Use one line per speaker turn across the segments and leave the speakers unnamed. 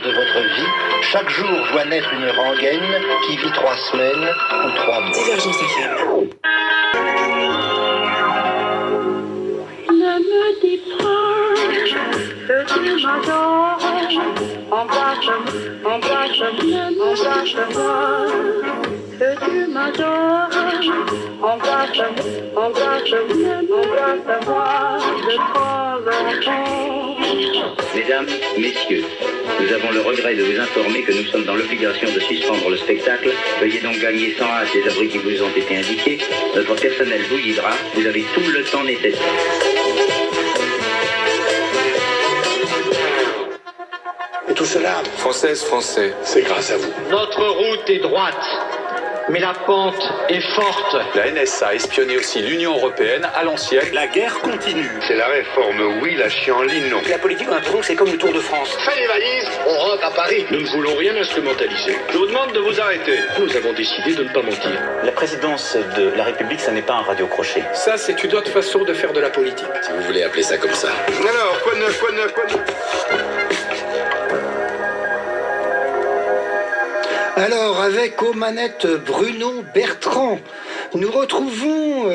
de votre vie, chaque jour voit naître une rengaine qui vit 3 semaines ou 3 mois.
Divergence FM.
Ne me dis pas que tu m'adores. Embrasse-moi, que tu m'adores. Embrasse-moi de temps en temps.
Mesdames, messieurs, nous avons le regret de vous informer que nous sommes dans l'obligation de suspendre le spectacle. Veuillez donc gagner sans hâte les abris qui vous ont été indiqués. Notre personnel vous guidera. Vous avez tout le temps nécessaire.
Et tout cela,
Française, Français,
c'est grâce à vous.
Notre route est droite, mais la pente est forte.
la NSA a espionné aussi l'Union Européenne à l'ancienne.
La guerre continue.
C'est la réforme, oui, la chienlit, non.
La politique, on a l'impression que c'est comme le Tour de France.
Fais les valises, on rentre à Paris.
Nous ne voulons rien instrumentaliser. Je vous demande de vous arrêter. Nous avons décidé de ne pas mentir.
La présidence de la République, ça n'est pas un radio-crochet.
Ça, c'est une autre façon de faire de la politique.
Si vous voulez appeler ça comme ça.
Alors, quoi de neuf.
Alors, avec aux manettes Bruno Bertrand, nous retrouvons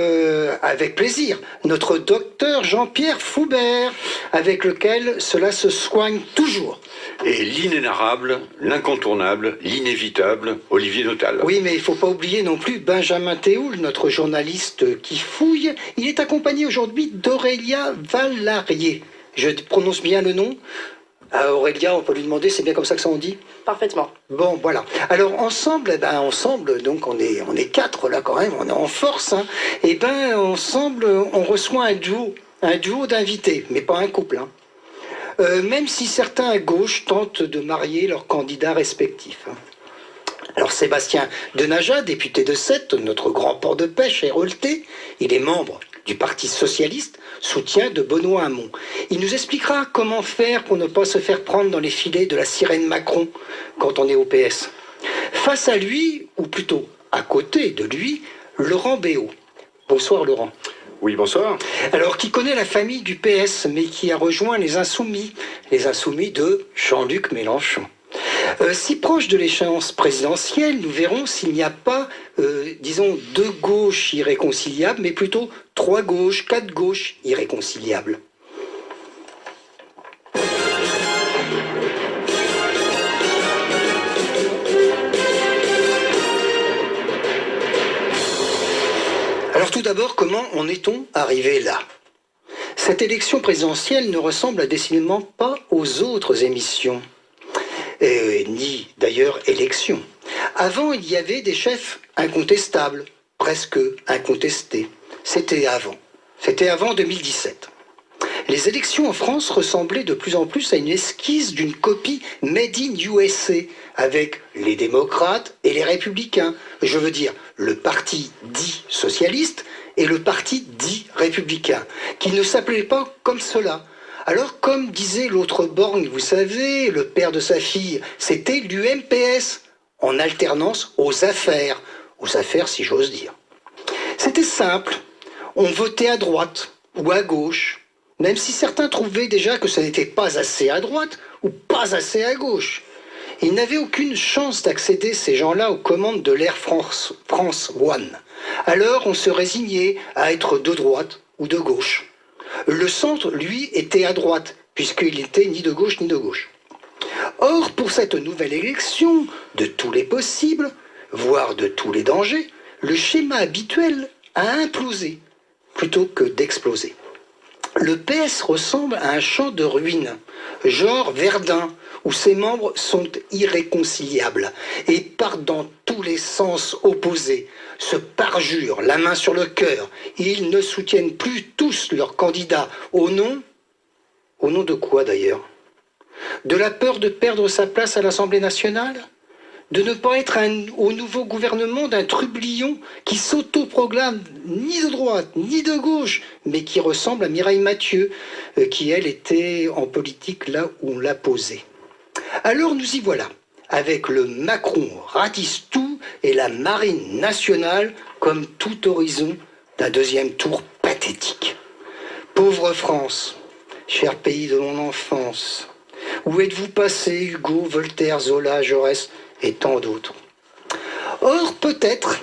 avec plaisir notre docteur Jean-Pierre Foubert, avec lequel cela se soigne toujours.
Et l'inénarrable, l'incontournable, l'inévitable, Olivier Notal.
Oui, mais il ne faut pas oublier non plus Benjamin Théoul, notre journaliste qui fouille. Il est accompagné aujourd'hui d'Aurélia Valarié. Je prononce bien le nom. Aurélia, on peut lui demander, c'est bien comme ça que ça on dit?
Parfaitement.
Bon, voilà. Alors ensemble, donc on est 4 là quand même, on est en force. Hein. Et ensemble, on reçoit un duo d'invités, mais pas un couple. Hein. Même si certains à gauche tentent de marier leurs candidats respectifs. Hein. Alors Sébastien Denaja, député de Sète, notre grand port de pêche hérolté, il est membre du Parti Socialiste, soutien de Benoît Hamon. Il nous expliquera comment faire pour ne pas se faire prendre dans les filets de la sirène Macron quand on est au PS. Face à lui, ou plutôt à côté de lui, Laurent Béot. Bonsoir Laurent.
Oui, bonsoir.
Alors, qui connaît la famille du PS, mais qui a rejoint les Insoumis de Jean-Luc Mélenchon. Si proche de l'échéance présidentielle, nous verrons s'il n'y a pas, disons, 2 gauches irréconciliables, mais plutôt 3 gauches, 4 gauches irréconciliables. Alors tout d'abord, comment en est-on arrivé là ? Cette élection présidentielle ne ressemble décidément pas aux autres émissions. Ni d'ailleurs élection. Avant, il y avait des chefs incontestables, presque incontestés. C'était avant 2017. Les élections en France ressemblaient de plus en plus à une esquisse d'une copie Made in USA, avec les démocrates et les républicains. Je veux dire, le parti dit socialiste et le parti dit républicain, qui ne s'appelait pas comme cela. Alors, comme disait l'autre borgne, vous savez, le père de sa fille, c'était l'UMPS, en alternance aux affaires si j'ose dire. C'était simple, on votait à droite ou à gauche, même si certains trouvaient déjà que ce n'était pas assez à droite ou pas assez à gauche. Ils n'avaient aucune chance d'accéder, ces gens-là, aux commandes de l'Air France One. Alors, on se résignait à être de droite ou de gauche. Le centre, lui, était à droite, puisqu'il n'était ni de gauche ni de gauche. Or, pour cette nouvelle élection, de tous les possibles, voire de tous les dangers, le schéma habituel a implosé, plutôt que d'exploser. Le PS ressemble à un champ de ruines, genre Verdun, où ses membres sont irréconciliables et partent dans tous les sens opposés, se parjurent, la main sur le cœur. Ils ne soutiennent plus tous leurs candidats. Au nom de quoi d'ailleurs? De la peur de perdre sa place à l'Assemblée nationale? De ne pas être au nouveau gouvernement d'un trublion qui s'autoproclame ni de droite ni de gauche, mais qui ressemble à Mireille Mathieu, qui elle était en politique là où on l'a posée. Alors nous y voilà, avec le Macron ratisse tout et la marine nationale comme tout horizon d'un deuxième tour pathétique. Pauvre France, cher pays de mon enfance, Où êtes-vous passé, Hugo, Voltaire, Zola, Jaurès et tant d'autres? Or, peut-être,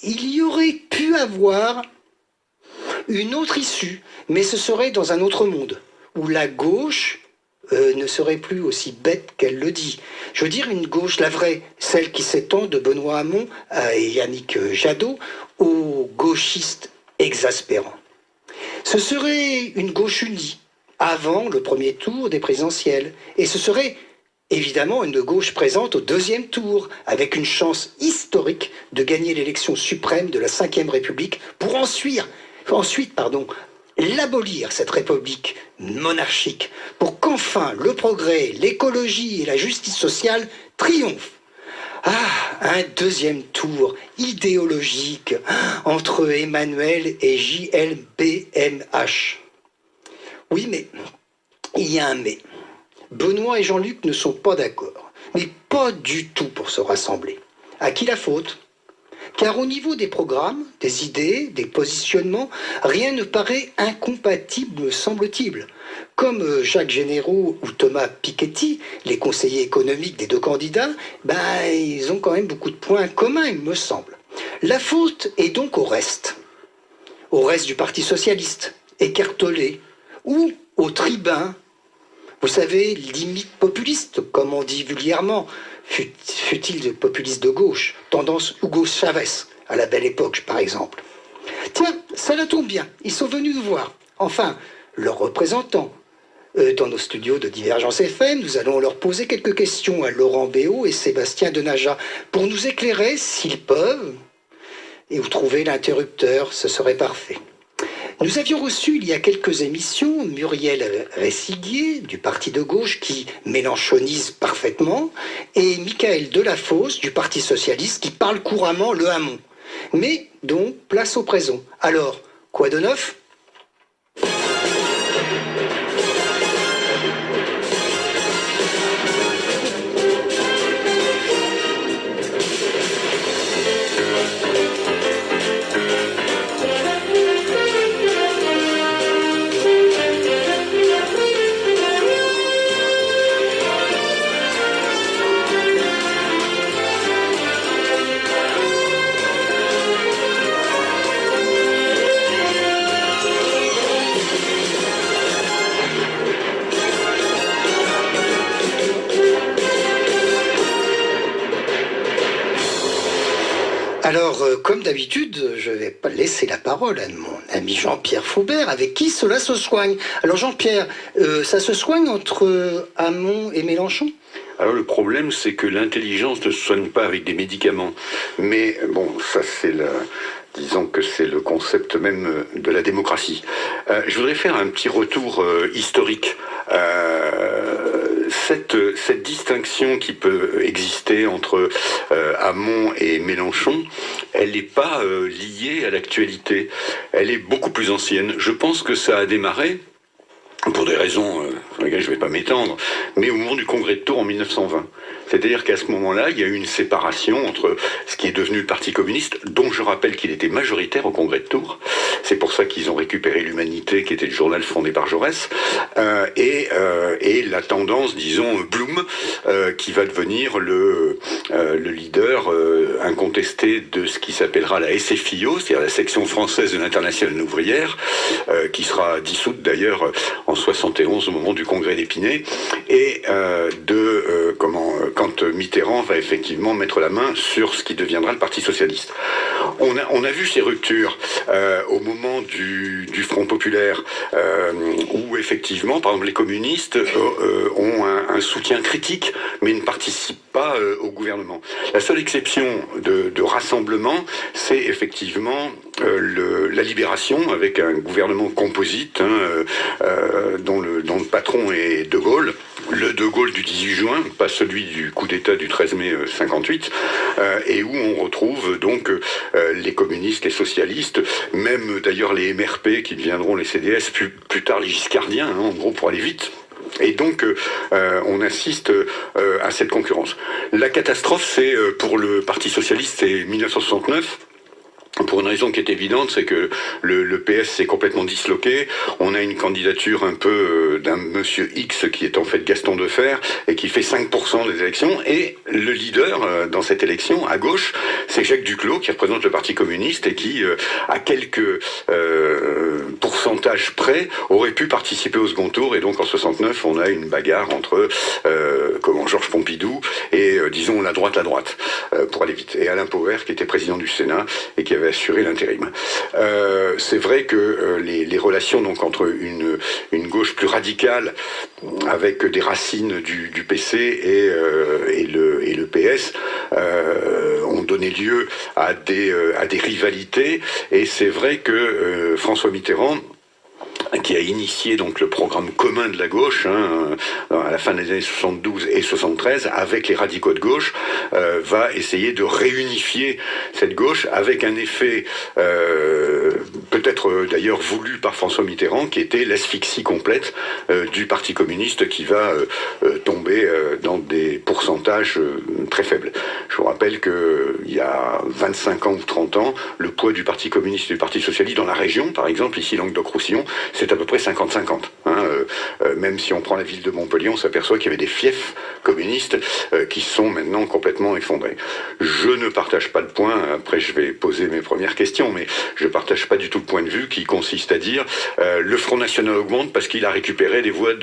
il y aurait pu avoir une autre issue, mais ce serait dans un autre monde, où la gauche ne serait plus aussi bête qu'elle le dit. Je veux dire une gauche, la vraie, celle qui s'étend de Benoît Hamon et Yannick Jadot aux gauchistes exaspérants. Ce serait une gauche unie, avant le premier tour des présidentielles, et ce serait évidemment une gauche présente au deuxième tour, avec une chance historique de gagner l'élection suprême de la Ve République pour ensuite, l'abolir, cette république monarchique, pour qu'enfin le progrès, l'écologie et la justice sociale triomphent. Ah, un deuxième tour idéologique entre Emmanuel et JLBMH. Oui, mais il y a un mais. Benoît et Jean-Luc ne sont pas d'accord, mais pas du tout pour se rassembler. À qui la faute ? Car au niveau des programmes, des idées, des positionnements, rien ne paraît incompatible, me semble-t-il. Comme Jacques Généraux ou Thomas Piketty, les conseillers économiques des deux candidats, ils ont quand même beaucoup de points communs, il me semble. La faute est donc au reste du Parti socialiste, écartelé, ou aux tribuns, vous savez, limite populiste, comme on dit vulgairement, fut-il populiste de gauche, tendance Hugo Chavez, à la belle époque, par exemple. Tiens, ça la tombe bien, ils sont venus nous voir. Enfin, leurs représentants. Dans nos studios de Divergence FM, nous allons leur poser quelques questions à Laurent Béot et Sébastien Denaja, pour nous éclairer, s'ils peuvent, et où trouver l'interrupteur, ce serait parfait. Nous avions reçu il y a quelques émissions Muriel Ressiguier du parti de gauche qui mélenchonise parfaitement et Michael Delafosse du parti socialiste qui parle couramment le Hamon. Mais donc place au présent. Alors, quoi de neuf ? Alors, comme d'habitude, je vais pas laisser la parole à mon ami Jean-Pierre Faubert, avec qui cela se soigne. Alors Jean-Pierre, ça se soigne entre Hamon et Mélenchon ?
Alors le problème, c'est que l'intelligence ne se soigne pas avec des médicaments. Mais bon, ça c'est disons que c'est le concept même de la démocratie. Je voudrais faire un petit retour historique. Cette distinction qui peut exister entre Hamon et Mélenchon, elle n'est pas liée à l'actualité. Elle est beaucoup plus ancienne. Je pense que ça a démarré, pour des raisons sur lesquelles je ne vais pas m'étendre, mais au moment du congrès de Tours en 1920. C'est-à-dire qu'à ce moment-là, il y a eu une séparation entre ce qui est devenu le Parti communiste, dont je rappelle qu'il était majoritaire au congrès de Tours. C'est pour ça qu'ils ont récupéré l'Humanité, qui était le journal fondé par Jaurès, et la tendance, disons, Blum, qui va devenir le leader incontesté de ce qui s'appellera la SFIO, c'est-à-dire la section française de l'Internationale ouvrière, qui sera dissoute d'ailleurs en 71 au moment du congrès d'Épinay, et quand Mitterrand va effectivement mettre la main sur ce qui deviendra le Parti socialiste. On a vu ces ruptures au moment du Front populaire, où effectivement, par exemple, les communistes ont un soutien critique, mais ne participent pas au gouvernement. La seule exception de rassemblement, c'est effectivement la Libération, avec un gouvernement composite, dont le patron est De Gaulle, le De Gaulle du 18 juin, pas celui du coup d'État du 13 mai 58, et où on retrouve donc les communistes, les socialistes, même d'ailleurs les MRP qui deviendront les CDS, plus tard les giscardiens, en gros pour aller vite. Et donc, on assiste à cette concurrence. La catastrophe, c'est pour le Parti socialiste, c'est 1969. Pour une raison qui est évidente, c'est que le PS s'est complètement disloqué. On a une candidature un peu d'un monsieur X qui est en fait Gaston Defferre et qui fait 5% des élections. Et le leader dans cette élection, à gauche, c'est Jacques Duclos qui représente le Parti communiste et qui, à quelques pourcentages près, aurait pu participer au second tour. Et donc en 69, on a une bagarre entre Georges Pompidou et, disons, la droite, pour aller vite. Et Alain Poher qui était président du Sénat et qui avait assurer l'intérim. C'est vrai que les relations donc entre une gauche plus radicale avec des racines du PC et le PS ont donné lieu à des rivalités, et c'est vrai que François Mitterrand, qui a initié donc le programme commun de la gauche à la fin des années 72 et 73 avec les radicaux de gauche, va essayer de réunifier cette gauche avec un effet peut-être d'ailleurs voulu par François Mitterrand, qui était l'asphyxie complète du Parti communiste qui va tomber dans des pourcentages très faibles. Je vous rappelle qu'il y a 25 ans ou 30 ans, le poids du Parti communiste et du Parti socialiste dans la région, par exemple ici Languedoc-Roussillon, c'est à peu près 50-50. Même si on prend la ville de Montpellier, on s'aperçoit qu'il y avait des fiefs communistes qui sont maintenant complètement effondrés. Je ne partage pas le point, après je vais poser mes premières questions, mais je ne partage pas du tout le point de vue qui consiste à dire le Front National augmente parce qu'il a récupéré des voix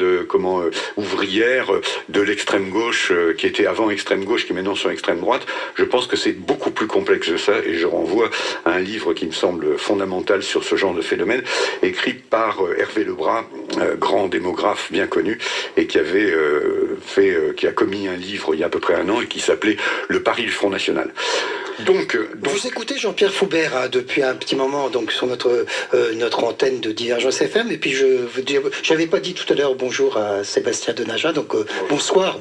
ouvrières de l'extrême gauche, qui était avant extrême gauche, qui maintenant sont extrême droite. Je pense que c'est beaucoup plus complexe que ça, et je renvoie à un livre qui me semble fondamental sur ce genre de phénomène, écrit par Hervé Lebras, grand démographe bien connu, et qui avait qui a commis un livre il y a à peu près un an et qui s'appelait Le Pari du Front National. Donc
vous écoutez Jean-Pierre Foubert depuis un petit moment donc sur notre antenne de Divergence FM, et puis j'avais pas dit tout à l'heure bonjour à Sébastien Denaja, donc bonsoir,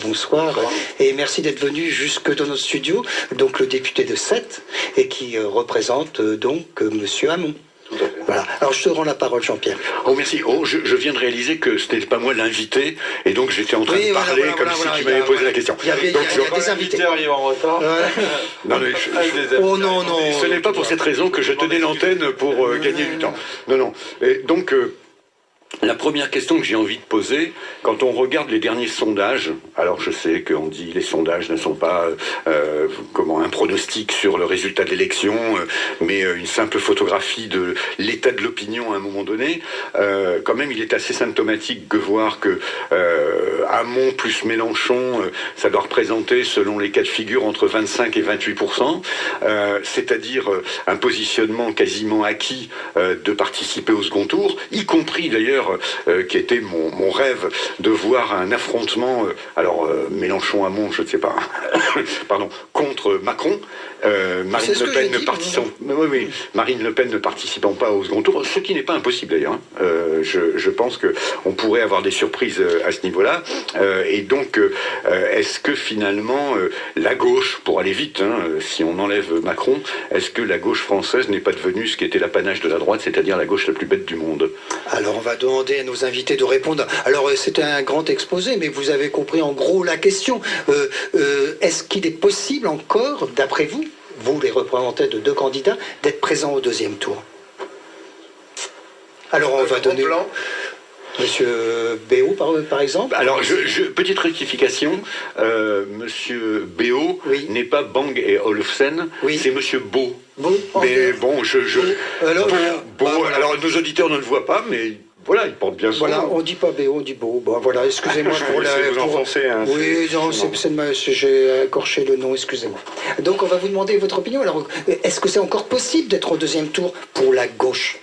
et merci d'être venu jusque dans notre studio, donc le député de Sète, et qui représente donc Monsieur Hamon. Voilà. Alors je te rends la parole, Jean-Pierre.
Oh merci. Oh, je viens de réaliser que ce n'était pas moi l'invité, et donc j'étais en train de parler si tu m'avais posé la question.
Il y a des invités
arrive en retard.
Non, mais
oh non.
Ce n'est pas pour cette raison que je tenais l'antenne pour gagner du temps. Non. Et donc la première question que j'ai envie de poser, quand on regarde les derniers sondages, alors je sais qu'on dit les sondages ne sont pas un pronostic sur le résultat de l'élection, mais une simple photographie de l'état de l'opinion à un moment donné, quand même il est assez symptomatique de voir que Hamon plus Mélenchon, ça doit représenter selon les cas de figure entre 25 et 28%, c'est-à-dire un positionnement quasiment acquis de participer au second tour, y compris d'ailleurs qui était mon rêve de voir un affrontement, Mélenchon-Hamon, je ne sais pas, pardon, contre Macron, Marine Le Pen ne participant pas au second tour, ce qui n'est pas impossible d'ailleurs. Je pense qu'on pourrait avoir des surprises à ce niveau-là. Et donc, est-ce que finalement, la gauche, pour aller vite, si on enlève Macron, est-ce que la gauche française n'est pas devenue ce qui était l'apanage de la droite, c'est-à-dire la gauche la plus bête du monde?
Alors, on va demander à nos invités de répondre. Alors, c'était un grand exposé, mais vous avez compris en gros la question. Est-ce qu'il est possible encore, d'après vous, les représentants de deux candidats, d'être présents au deuxième tour? Alors, on va donner... Monsieur Béot, par exemple.
Alors, petite rectification, Monsieur Béot n'est pas Bang et Olufsen, c'est Monsieur Beau. Mais bon, alors nos auditeurs ne le voient pas, mais voilà, il porte bien son nom.
On dit pas Béot, on dit Beau. Bon, voilà, excusez-moi pour la...
vous enfoncer,
oui, non, j'ai écorché le nom, excusez-moi. Donc, on va vous demander votre opinion. Alors, est-ce que c'est encore possible d'être au deuxième tour pour la gauche?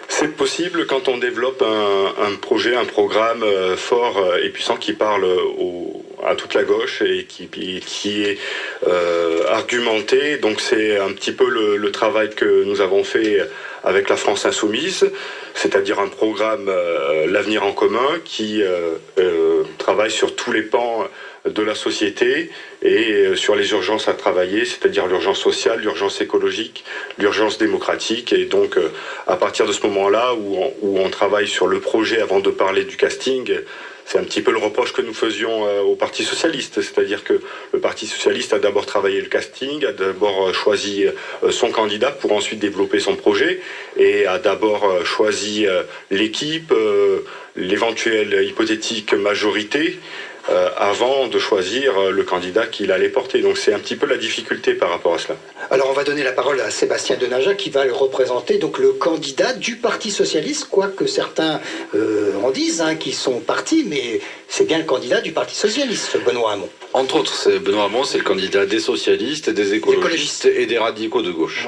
C'est possible quand on développe un projet, un programme fort et puissant qui parle à toute la gauche et qui est argumenté. Donc c'est un petit peu le travail que nous avons fait avec la France Insoumise, c'est-à-dire un programme L'avenir en commun qui travaille sur tous les pans de la société et sur les urgences à travailler, c'est-à-dire l'urgence sociale, l'urgence écologique, l'urgence démocratique. Et donc, à partir de ce moment-là où on travaille sur le projet avant de parler du casting, C'est un petit peu le reproche que nous faisions au Parti Socialiste, c'est-à-dire que le Parti Socialiste a d'abord travaillé le casting, a d'abord choisi son candidat pour ensuite développer son projet, et a d'abord choisi l'équipe, l'éventuelle hypothétique majorité, avant de choisir le candidat qu'il allait porter. Donc c'est un petit peu la difficulté par rapport à cela.
Alors on va donner la parole à Sébastien Denaja qui va le représenter, donc le candidat du Parti Socialiste, quoique certains en disent qu'ils sont partis, mais c'est bien le candidat du Parti Socialiste, Benoît Hamon.
Entre autres, Benoît Hamon, c'est le candidat des socialistes, des écologistes et des radicaux de gauche.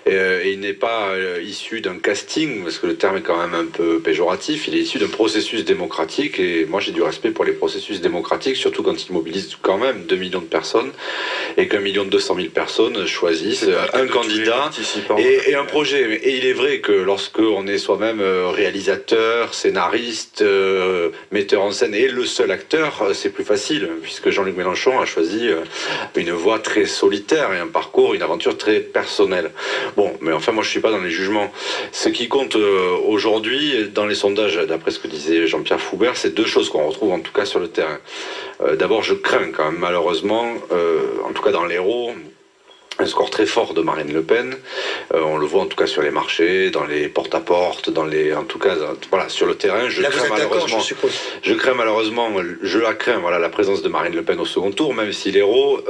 Et il n'est pas issu d'un casting, parce que le terme est quand même un peu péjoratif, il est issu d'un processus démocratique, et moi j'ai du respect pour les processus démocratiques, surtout quand ils mobilisent quand même 2 millions de personnes, et qu'1 200 000 personnes choisissent un candidat et un projet. Et il est vrai que lorsqu'on est soi-même réalisateur, scénariste, metteur en scène et le seul acteur, c'est plus facile, puisque Jean-Luc Mélenchon a choisi une voie très solitaire et un parcours, une aventure très personnelle. Bon, mais enfin moi je suis pas dans les jugements. Ce qui compte aujourd'hui dans les sondages, d'après ce que disait Jean-Pierre Foubert, c'est 2 choses qu'on retrouve en tout cas sur le terrain. D'abord, je crains quand même malheureusement, en tout cas dans l'Hérault, un score très fort de Marine Le Pen. On le voit en tout cas sur les marchés, dans les porte-à-porte, en tout cas, voilà, sur le terrain. Je crains malheureusement, la présence de Marine Le Pen au second tour, même si l'Hérault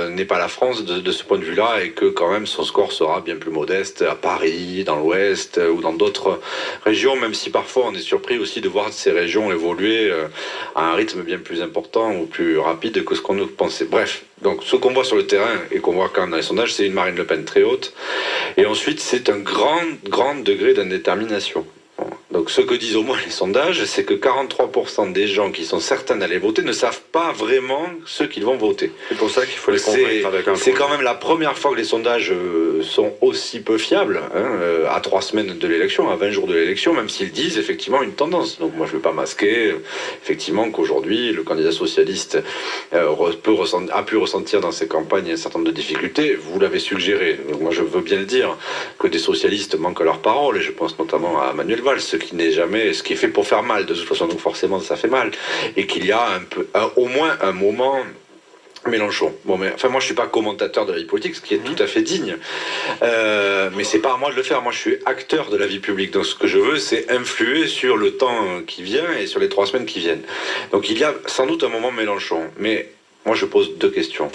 n'est pas la France de ce point de vue-là, et que quand même son score sera bien plus modeste à Paris, dans l'Ouest ou dans d'autres régions, même si parfois on est surpris aussi de voir ces régions évoluer à un rythme bien plus important ou plus rapide que ce qu'on pensait. Bref, donc ce qu'on voit sur le terrain et qu'on voit quand même dans les sondages, c'est une Marine Le Pen très haute. Et ensuite, c'est un grand degré d'indétermination. Bon. Donc ce que disent au moins les sondages, c'est que 43% des gens qui sont certains d'aller voter ne savent pas vraiment ce qu'ils vont voter.
C'est pour ça qu'il faut les convaincre avec un projet.
C'est quand même la première fois que les sondages sont aussi peu fiables, à 3 semaines de l'élection, à 20 jours de l'élection, même s'ils disent effectivement une tendance. Donc moi je ne veux pas masquer effectivement qu'aujourd'hui le candidat socialiste a pu ressentir dans ses campagnes un certain nombre de difficultés. Vous l'avez suggéré. Donc moi je veux bien le dire, que des socialistes manquent à leur parole, et je pense notamment à Manuel Valls, ce qui est fait pour faire mal de toute façon, donc forcément ça fait mal, et qu'il y a au moins un moment Mélenchon. Bon, mais enfin moi je suis pas commentateur de la vie politique, ce qui est tout à fait digne, mais c'est pas à moi de le faire. Moi je suis acteur de la vie publique, donc ce que je veux c'est influer sur le temps qui vient et sur les 3 semaines qui viennent. Donc il y a sans doute un moment Mélenchon, mais moi je pose 2 questions.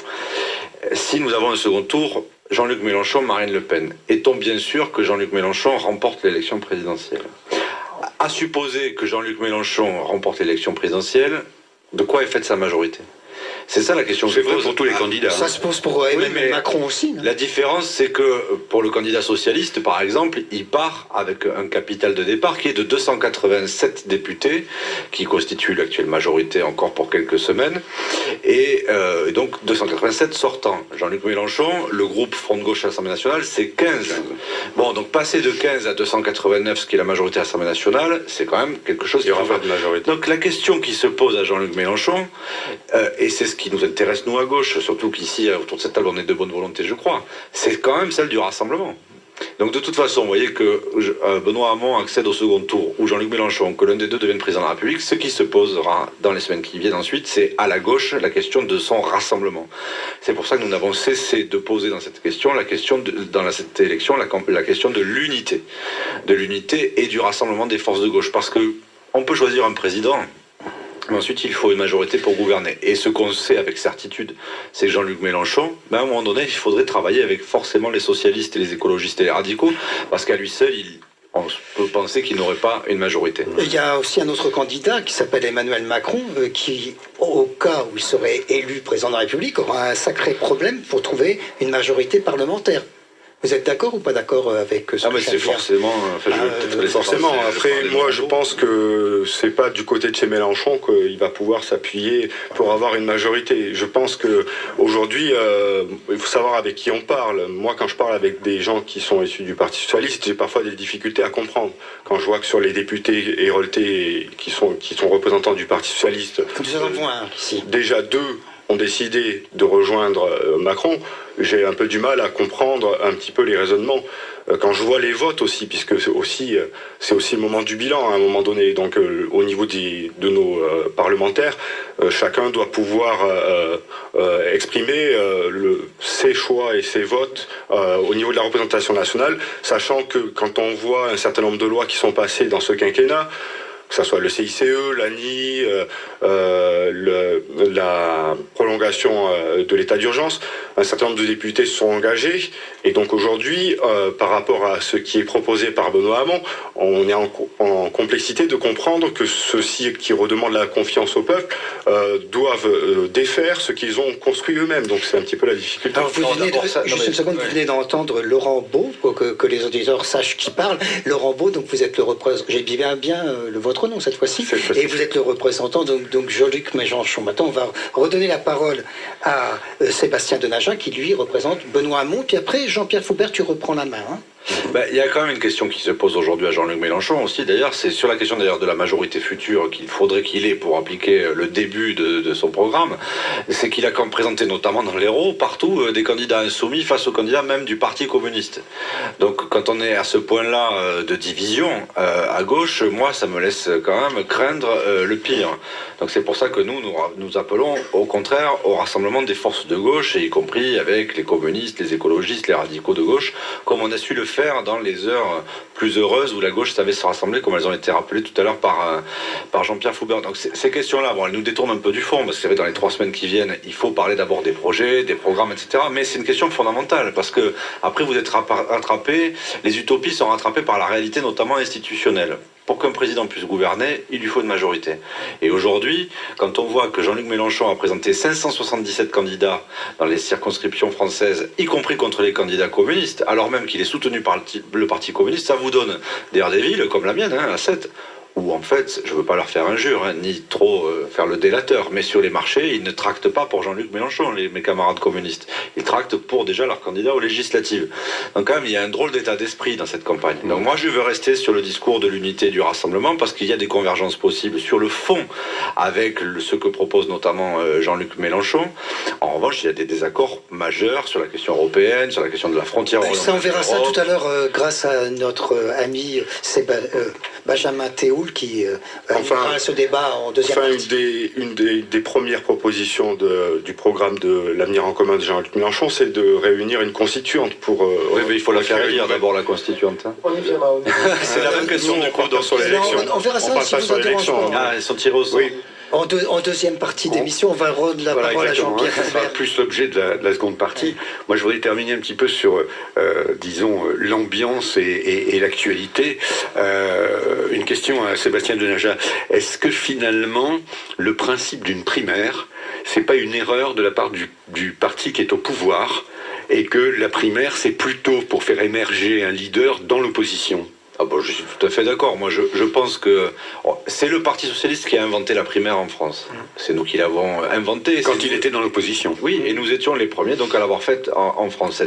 Si nous avons un second tour, Jean-Luc Mélenchon, Marine Le Pen, est-on bien sûr que Jean-Luc Mélenchon remporte l'élection présidentielle? À supposer que Jean-Luc Mélenchon remporte l'élection présidentielle, de quoi est faite sa majorité? C'est ça la question que je pose
pour tous les candidats.
Ça se pose pour Emmanuel Macron aussi.
La différence, c'est que pour le candidat socialiste, par exemple, il part avec un capital de départ qui est de 287 députés, qui constitue l'actuelle majorité encore pour quelques semaines, et donc 287 sortants. Jean-Luc Mélenchon, le groupe Front de Gauche à l'Assemblée nationale, c'est 15. Bon, donc passer de 15 à 289, ce qui est la majorité à l'Assemblée nationale, c'est quand même quelque chose qui
aura de majorité.
Donc la question qui se pose à Jean-Luc Mélenchon, et c'est ce qui nous intéresse nous à gauche, surtout qu'ici autour de cette table on est de bonne volonté je crois, c'est quand même celle du rassemblement. Donc de toute façon, vous voyez que Benoît Hamon accède au second tour, ou Jean-Luc Mélenchon, que l'un des deux devienne président de la République. Ce qui se posera dans les semaines qui viennent ensuite, c'est à la gauche la question de son rassemblement. C'est pour ça que nous n'avons cessé de poser dans cette question cette élection la question de l'unité et du rassemblement des forces de gauche, parce que on peut choisir un président, mais ensuite il faut une majorité pour gouverner. Et ce qu'on sait avec certitude, c'est que Jean-Luc Mélenchon, à un moment donné, il faudrait travailler avec forcément les socialistes et les écologistes et les radicaux, parce qu'à lui seul, on peut penser qu'il n'aurait pas une majorité.
Il y a aussi un autre candidat qui s'appelle Emmanuel Macron, qui, au cas où il serait élu président de la République, aura un sacré problème pour trouver une majorité parlementaire. Vous êtes d'accord ou pas d'accord avec ce que
c'est forcément...
forcément. Après, moi, je pense que c'est pas du côté de chez Mélenchon qu'il va pouvoir s'appuyer pour avoir une majorité. Je pense que aujourd'hui, il faut savoir avec qui on parle. Moi, quand je parle avec des gens qui sont issus du Parti Socialiste, j'ai parfois des difficultés à comprendre. Quand je vois que sur les députés héroltais qui sont représentants du Parti Socialiste,
nous en avons un ici.
Déjà 2 ont décidé de rejoindre Macron, j'ai un peu du mal à comprendre un petit peu les raisonnements. Quand je vois les votes aussi, puisque c'est aussi le moment du bilan à un moment donné. Donc au niveau de nos parlementaires, chacun doit pouvoir exprimer ses choix et ses votes au niveau de la représentation nationale, sachant que quand on voit un certain nombre de lois qui sont passées dans ce quinquennat, que ce soit le CICE, l'ANI, la prolongation de l'état d'urgence, un certain nombre de députés se sont engagés. Et donc aujourd'hui, par rapport à ce qui est proposé par Benoît Hamon, on est en complexité de comprendre que ceux-ci qui redemandent la confiance au peuple doivent défaire ce qu'ils ont construit eux-mêmes. Donc c'est un petit peu la difficulté.
Alors vous venez d'entendre Laurent Beau, pour que les auditeurs sachent qui parle. Laurent Beau, donc vous êtes le représentant, j'ai bien votre nom cette fois-ci, et vous êtes le représentant donc Jean-Luc Mélenchon. Maintenant, on va redonner la parole à Sébastien Denaja, qui lui représente Benoît Hamon, puis après, Jean-Pierre Foubert, tu reprends la main. Hein.
Il y a quand même une question qui se pose aujourd'hui à Jean-Luc Mélenchon aussi, d'ailleurs, c'est sur la question d'ailleurs de la majorité future qu'il faudrait qu'il ait pour appliquer le début de son programme, c'est qu'il a quand même présenté notamment dans l'Hérault, partout, des candidats insoumis face aux candidats même du Parti communiste. Donc quand on est à ce point-là de division à gauche, moi ça me laisse quand même craindre le pire. Donc c'est pour ça que nous appelons au contraire au rassemblement des forces de gauche, et y compris avec les communistes, les écologistes, les radicaux de gauche, comme on a su le faire dans les heures plus heureuses où la gauche savait se rassembler, comme elles ont été rappelées tout à l'heure par Jean-Pierre Foubert. Donc ces questions-là, elles nous détournent un peu du fond, parce que c'est vrai, dans les 3 semaines qui viennent, il faut parler d'abord des projets, des programmes, etc. Mais c'est une question fondamentale, parce que après vous êtes rattrapés, les utopies sont rattrapées par la réalité, notamment institutionnelle. Pour qu'un président puisse gouverner, il lui faut une majorité. Et aujourd'hui, quand on voit que Jean-Luc Mélenchon a présenté 577 candidats dans les circonscriptions françaises, y compris contre les candidats communistes, alors même qu'il est soutenu par le Parti communiste, ça vous donne d'ailleurs des villes comme la mienne, à 7, où en fait, je ne veux pas leur faire injure, ni trop faire le délateur, mais sur les marchés, ils ne tractent pas pour Jean-Luc Mélenchon, mes camarades communistes. Ils tractent pour déjà leurs candidats aux législatives. Donc quand même, il y a un drôle d'état d'esprit dans cette campagne. Donc moi, je veux rester sur le discours de l'unité et du rassemblement, parce qu'il y a des convergences possibles sur le fond avec ce que propose notamment Jean-Luc Mélenchon. En revanche, il y a des désaccords majeurs sur la question européenne, sur la question de la frontière.
Ça, on verra ça tout à l'heure grâce à notre ami Benjamin Théoul, qui animera ce débat en deuxième partie.
Une des premières propositions du programme de l'avenir en commun de Jean-Luc Mélenchon, c'est de réunir une constituante pour...
oui, mais il faut la faire élire d'abord, la constituante. Hein.
C'est la même question du coup sur l'élection.
On verra ça si vous interrogez.
Ah, ils sont tirés au sort.
Oui.
En deuxième partie d'émission, on va rendre la parole à Jean-Pierre Foubert.
Ça sera plus l'objet de la seconde partie. Moi, je voudrais terminer un petit peu sur, disons, l'ambiance et l'actualité. Une question à Sébastien Denaja. Est-ce que finalement, le principe d'une primaire, c'est pas une erreur de la part du parti qui est au pouvoir, et que la primaire, c'est plutôt pour faire émerger un leader dans l'opposition?
Ah bon, je suis tout à fait d'accord. Moi, je pense que c'est le Parti socialiste qui a inventé la primaire en France. C'est nous qui l'avons inventé.
Quand il était dans l'opposition.
Oui, et nous étions les premiers donc à l'avoir fait en France,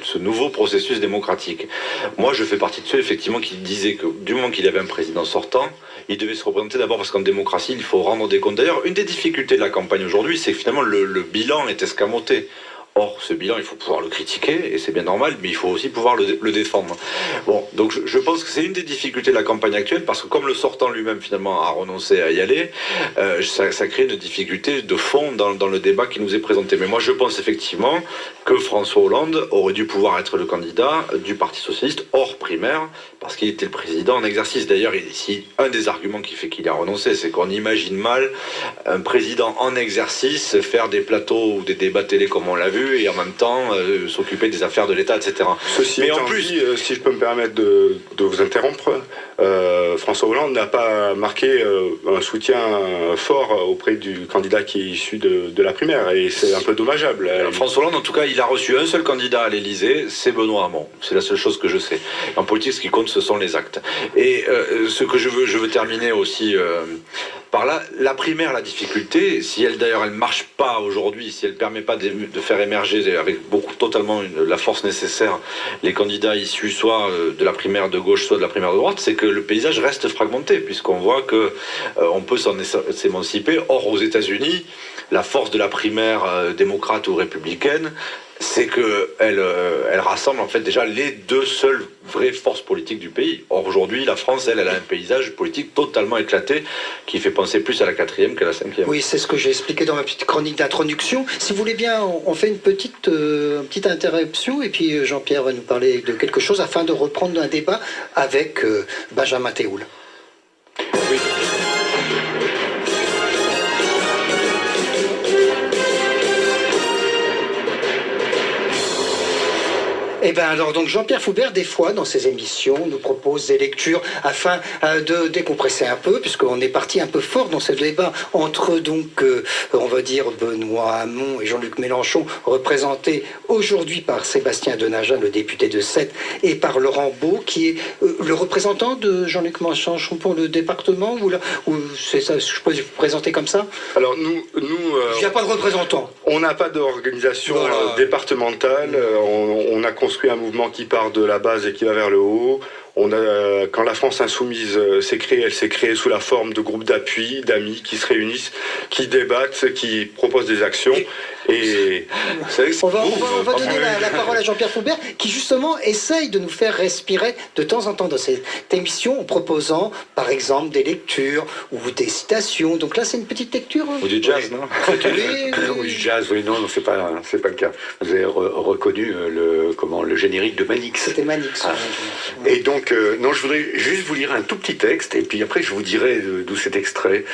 ce nouveau processus démocratique. Moi, je fais partie de ceux, effectivement, qui disaient que du moment qu'il y avait un président sortant, il devait se représenter d'abord parce qu'en démocratie, il faut rendre des comptes. D'ailleurs, une des difficultés de la campagne aujourd'hui, c'est que finalement, le bilan est escamoté. Or, ce bilan, il faut pouvoir le critiquer, et c'est bien normal, mais il faut aussi pouvoir le défendre. Bon, donc je pense que c'est une des difficultés de la campagne actuelle, parce que comme le sortant lui-même, finalement, a renoncé à y aller, ça crée une difficulté de fond dans le débat qui nous est présenté. Mais moi, je pense effectivement que François Hollande aurait dû pouvoir être le candidat du Parti socialiste hors primaire, parce qu'il était le président en exercice. D'ailleurs, ici, un des arguments qui fait qu'il a renoncé, c'est qu'on imagine mal un président en exercice faire des plateaux ou des débats télé comme on l'a vu, et en même temps s'occuper des affaires de l'État, etc.
Ceci étant dit, si je peux me permettre de vous interrompre, François Hollande n'a pas marqué un soutien fort auprès du candidat qui est issu de la primaire, et c'est un peu dommageable.
François Hollande, en tout cas, il a reçu un seul candidat à l'Élysée, c'est Benoît Hamon. C'est la seule chose que je sais. En politique, ce qui compte, ce sont les actes. Et ce que je veux terminer aussi par là, la primaire, la difficulté, si elle d'ailleurs elle marche pas aujourd'hui, si elle permet pas de faire émerger avec totalement la force nécessaire les candidats issus soit de la primaire de gauche, soit de la primaire de droite, c'est que le paysage reste fragmenté, puisqu'on voit que on peut s'émanciper. Or, aux États-Unis, la force de la primaire démocrate ou républicaine, c'est qu'elle rassemble en fait déjà les deux seules vraies forces politiques du pays. Or aujourd'hui, la France, elle a un paysage politique totalement éclaté qui fait penser plus à la 4e qu'à la 5e.
Oui, c'est ce que j'ai expliqué dans ma petite chronique d'introduction. Si vous voulez bien, on fait une petite interruption et puis Jean-Pierre va nous parler de quelque chose afin de reprendre un débat avec Benjamin Théoul.
Oui.
Eh bien alors donc Jean-Pierre Foubert des fois dans ses émissions nous propose des lectures afin de décompresser un peu puisqu'on est parti un peu fort dans ce débat entre donc on va dire Benoît Hamon et Jean-Luc Mélenchon représentés aujourd'hui par Sébastien Denaja le député de Sète et par Laurent Beau qui est le représentant de Jean-Luc Mélenchon pour le département ou c'est ça je peux vous présenter comme ça.
Alors nous
il n'y a pas de représentant.
On n'a pas d'organisation départementale. On a construit un mouvement qui part de la base et qui va vers le haut. Quand la France Insoumise s'est créée, elle s'est créée sous la forme de groupes d'appui, d'amis qui se réunissent, qui débattent, qui proposent des actions. Et
on va donner la parole à Jean-Pierre Foubert qui justement essaye de nous faire respirer de temps en temps dans cette émission en proposant par exemple des lectures ou des citations. Donc là c'est une petite lecture.
Ou du jazz, non?
Oui, du jazz, oui, non, c'est pas le cas. Vous avez reconnu le générique de Manix.
C'était Manix.
Ah. Et donc, non, je voudrais juste vous lire un tout petit texte, et puis après je vous dirai d'où cet extrait.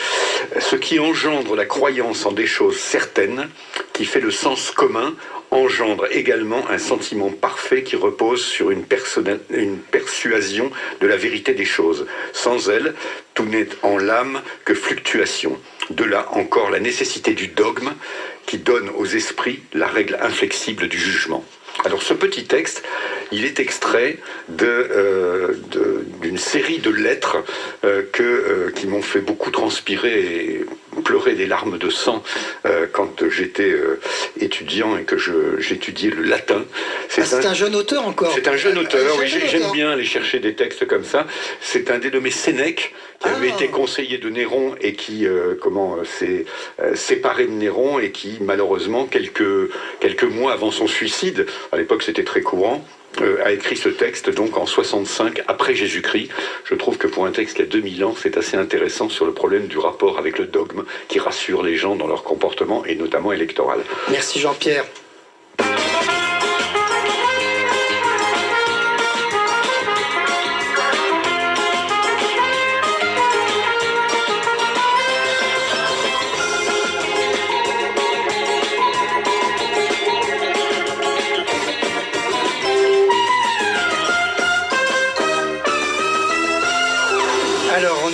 Ce qui engendre la croyance en des choses certaines, qui fait le sens commun, engendre également un sentiment parfait qui repose sur une persuasion de la vérité des choses. Sans elle, tout n'est en l'âme que fluctuation. De là encore la nécessité du dogme qui donne aux esprits la règle inflexible du jugement. Alors ce petit texte, il est extrait d'une série de lettres qui m'ont fait beaucoup transpirer et pleurer des larmes de sang quand j'étais étudiant et que j'étudiais le latin.
C'est un jeune auteur encore.
C'est un jeune auteur, oui, j'aime bien aller chercher des textes comme ça. C'est un dénommé Sénèque qui avait été conseiller de Néron et qui s'est séparé de Néron et qui malheureusement quelques mois avant son suicide, à l'époque c'était très courant, a écrit ce texte donc en 65 après Jésus-Christ. Je trouve que pour un texte qui a 2000 ans, c'est assez intéressant sur le problème du rapport avec le dogme qui rassure les gens dans leur comportement et notamment électoral.
Merci Jean-Pierre.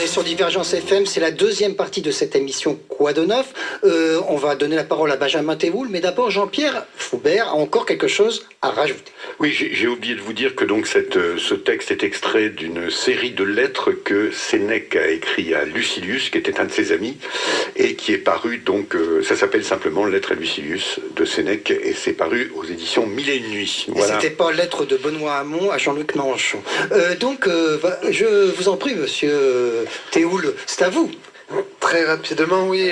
Sur Divergence FM, c'est la deuxième partie de cette émission Quoi de neuf. On va donner la parole à Benjamin Théoul, mais d'abord Jean-Pierre Foubert a encore quelque chose à rajouter.
Oui, j'ai oublié de vous dire que donc ce texte est extrait d'une série de lettres que Sénèque a écrit à Lucilius, qui était un de ses amis, et qui est paru donc, ça s'appelle simplement Lettre à Lucilius de Sénèque, et c'est paru aux éditions Mille et une nuits.
Voilà. Et c'était pas Lettre de Benoît Hamon à Jean-Luc Mélenchon. Donc, je vous en prie, monsieur Théoul, c'est à vous.
Très rapidement, oui.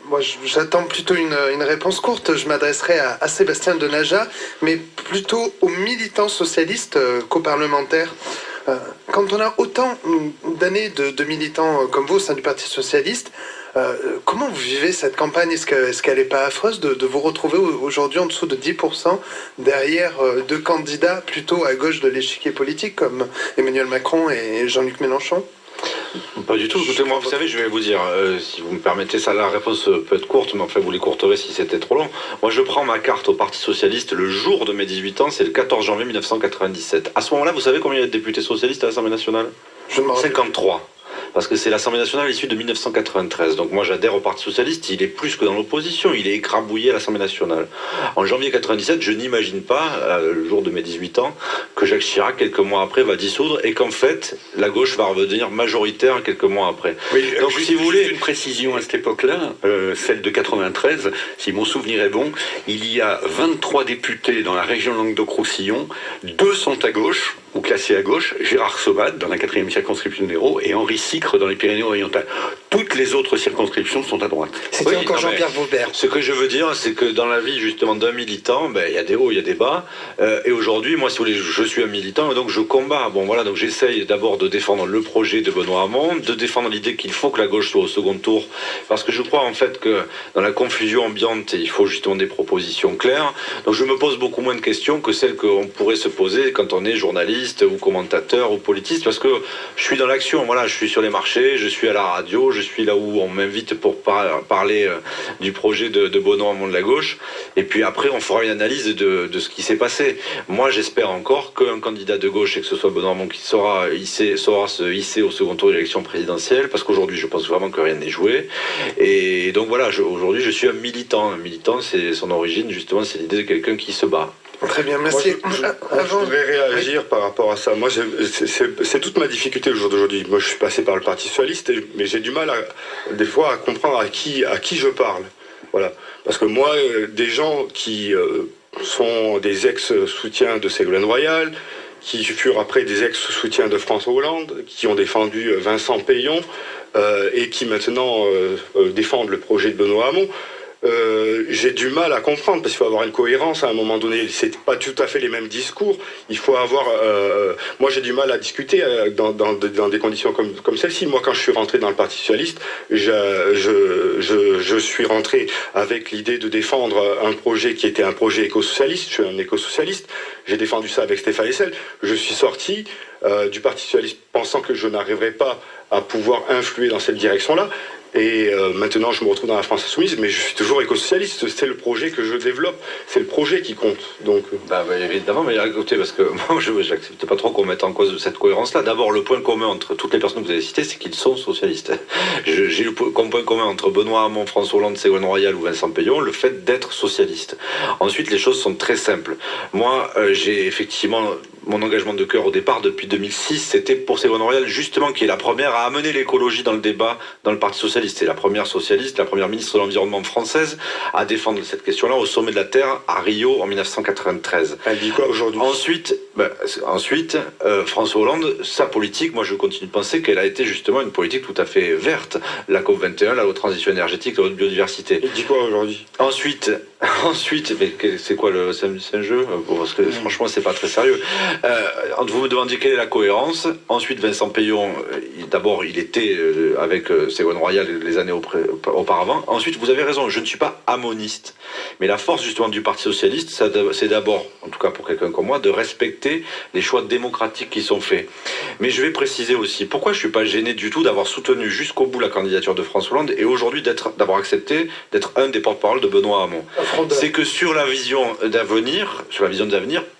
Moi, j'attends plutôt une réponse courte. Je m'adresserai à Sébastien Denaja, mais plutôt aux militants socialistes qu'aux parlementaires. Quand on a autant d'années de militants comme vous au sein du Parti socialiste, comment vous vivez cette campagne? Est-ce qu'elle n'est pas affreuse de vous retrouver aujourd'hui en dessous de 10% derrière deux candidats plutôt à gauche de l'échiquier politique comme Emmanuel Macron et Jean-Luc Mélenchon?
Pas du tout. Écoutez, moi, vous savez, je vais vous dire, si vous me permettez, ça, la réponse peut être courte, mais enfin, vous l'écourterez si c'était trop long. Moi, je prends ma carte au Parti Socialiste le jour de mes 18 ans, c'est le 14 janvier 1997. À ce moment-là, vous savez combien il y a de députés socialistes à l'Assemblée nationale? 53. Parce que c'est l'Assemblée nationale issue de 1993. Donc moi j'adhère au Parti Socialiste, il est plus que dans l'opposition, il est écrabouillé à l'Assemblée nationale. En janvier 97, je n'imagine pas, le jour de mes 18 ans, que Jacques Chirac, quelques mois après, va dissoudre et qu'en fait, la gauche va revenir majoritaire quelques mois après.
Oui, donc si vous voulez une précision à cette époque-là, celle de 93, si mon souvenir est bon, il y a 23 députés dans la région Languedoc-Roussillon, 2 sont à gauche, ou classés à gauche, Gérard Sommade dans la 4e circonscription de l'Hérault et Henri Sicre dans les Pyrénées-Orientales. Toutes les autres circonscriptions sont à droite.
C'était encore Jean-Pierre Vaubert.
Ce que je veux dire, c'est que dans la vie justement d'un militant, il y a des hauts, il y a des bas. Et aujourd'hui, moi, si vous voulez, je suis un militant, et donc je combats. Bon voilà, donc j'essaye d'abord de défendre le projet de Benoît Hamon, de défendre l'idée qu'il faut que la gauche soit au second tour, parce que je crois en fait que dans la confusion ambiante, il faut justement des propositions claires. Donc je me pose beaucoup moins de questions que celles qu'on pourrait se poser quand on est journaliste ou commentateur ou politiste, parce que je suis dans l'action. Voilà, je suis sur les marchés, je suis à la radio, je suis là où on m'invite pour parler du projet de Benoît Hamon de la gauche. Et puis après, on fera une analyse de ce qui s'est passé. Moi, j'espère encore qu'un candidat de gauche, et que ce soit Benoît Hamon qui saura se hisser au second tour de l'élection présidentielle, parce qu'aujourd'hui, je pense vraiment que rien n'est joué. Et donc voilà, aujourd'hui, je suis un militant. Un militant, c'est son origine, justement, c'est l'idée de quelqu'un qui se bat.
Très bien, merci.
Je voudrais réagir par rapport à ça. Moi, c'est toute ma difficulté au jour d'aujourd'hui. Moi, je suis passé par le Parti Socialiste, mais j'ai du mal, des fois, à comprendre à qui je parle. Voilà. Parce que moi, des gens qui sont des ex-soutiens de Ségolène Royal, qui furent après des ex-soutiens de François Hollande, qui ont défendu Vincent Payon, et qui maintenant défendent le projet de Benoît Hamon, j'ai du mal à comprendre, parce qu'il faut avoir une cohérence à un moment donné. C'est pas tout à fait les mêmes discours. Il faut avoir. Moi, j'ai du mal à discuter dans des conditions comme celle-ci. Moi, quand je suis rentré dans le Parti Socialiste, je suis rentré avec l'idée de défendre un projet qui était un projet éco-socialiste. Je suis un éco-socialiste. J'ai défendu ça avec Stéphane Hessel. Je suis sorti du Parti Socialiste pensant que je n'arriverais pas à pouvoir influer dans cette direction-là. Et maintenant, je me retrouve dans la France Insoumise, mais je suis toujours éco-socialiste. C'est le projet que je développe, c'est le projet qui compte. Donc,
évidemment, mais écoutez, parce que moi, je n'accepte pas trop qu'on mette en cause cette cohérence-là. D'abord, le point commun entre toutes les personnes que vous avez citées, c'est qu'ils sont socialistes. J'ai le point commun entre Benoît Hamon, François Hollande, Ségolène Royal ou Vincent Payon, le fait d'être socialiste. Ensuite, les choses sont très simples. Moi, j'ai effectivement mon engagement de cœur au départ, depuis 2006, c'était pour Ségolène Royal, justement, qui est la première à amener l'écologie dans le débat dans le Parti Socialiste. C'est la première socialiste, la première ministre de l'Environnement française à défendre cette question-là au sommet de la Terre à Rio en 1993.
Elle dit quoi aujourd'hui ?
Ensuite, François Hollande, sa politique, moi je continue de penser qu'elle a été justement une politique tout à fait verte. La COP21, la haute transition énergétique, la haute biodiversité.
Il dit quoi aujourd'hui ?
Ensuite, mais c'est quoi c'est un jeu ? Parce que franchement, c'est pas très sérieux. Vous me demandiez quelle est la cohérence. Ensuite, Vincent Payon, d'abord, il était avec Ségolène Royal les années auparavant. Ensuite, vous avez raison, je ne suis pas amoniste. Mais la force justement du Parti Socialiste, c'est d'abord, en tout cas pour quelqu'un comme moi, de respecter les choix démocratiques qui sont faits. Mais je vais préciser aussi, pourquoi je ne suis pas gêné du tout d'avoir soutenu jusqu'au bout la candidature de François Hollande et aujourd'hui d'avoir accepté d'être un des porte-parole de Benoît Hamon. C'est que sur la vision d'avenir,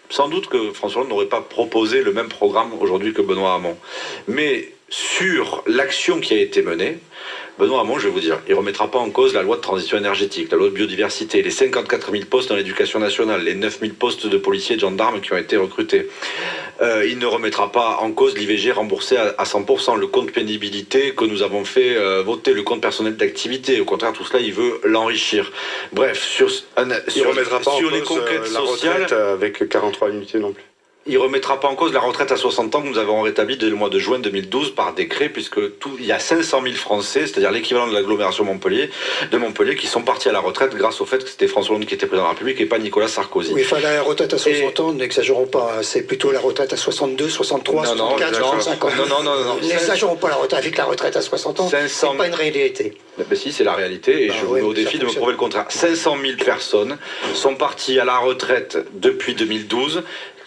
sans doute que François Hollande n'aurait pas proposé le même programme aujourd'hui que Benoît Hamon. Mais sur l'action qui a été menée, Benoît Hamon, je vais vous dire, il ne remettra pas en cause la loi de transition énergétique, la loi de biodiversité, les 54 000 postes dans l'éducation nationale, les 9 000 postes de policiers et de gendarmes qui ont été recrutés. Il ne remettra pas en cause l'IVG remboursé à 100%, le compte pénibilité que nous avons fait voter, le compte personnel d'activité. Au contraire, tout cela, il veut l'enrichir. Bref, sur les conquêtes sociales,
avec 43 unités non plus.
Il ne remettra pas en cause la retraite à 60 ans que nous avons rétablie dès le mois de juin 2012 par décret, puisque il y a 500 000 Français, c'est-à-dire l'équivalent de l'agglomération de Montpellier, qui sont partis à la retraite grâce au fait que c'était François Hollande qui était président de la République et pas Nicolas Sarkozy.
Oui, enfin la retraite à 60 ans, n'exagérons pas, c'est plutôt la retraite à 62, 63, 64, 65 ans.
Non.
N'exagérons pas la retraite, avec la retraite à 60 ans, c'est pas une réalité.
Ben si, c'est la réalité, et je vous mets au défi de me prouver le contraire. 500 000 personnes sont parties à la retraite depuis 2012,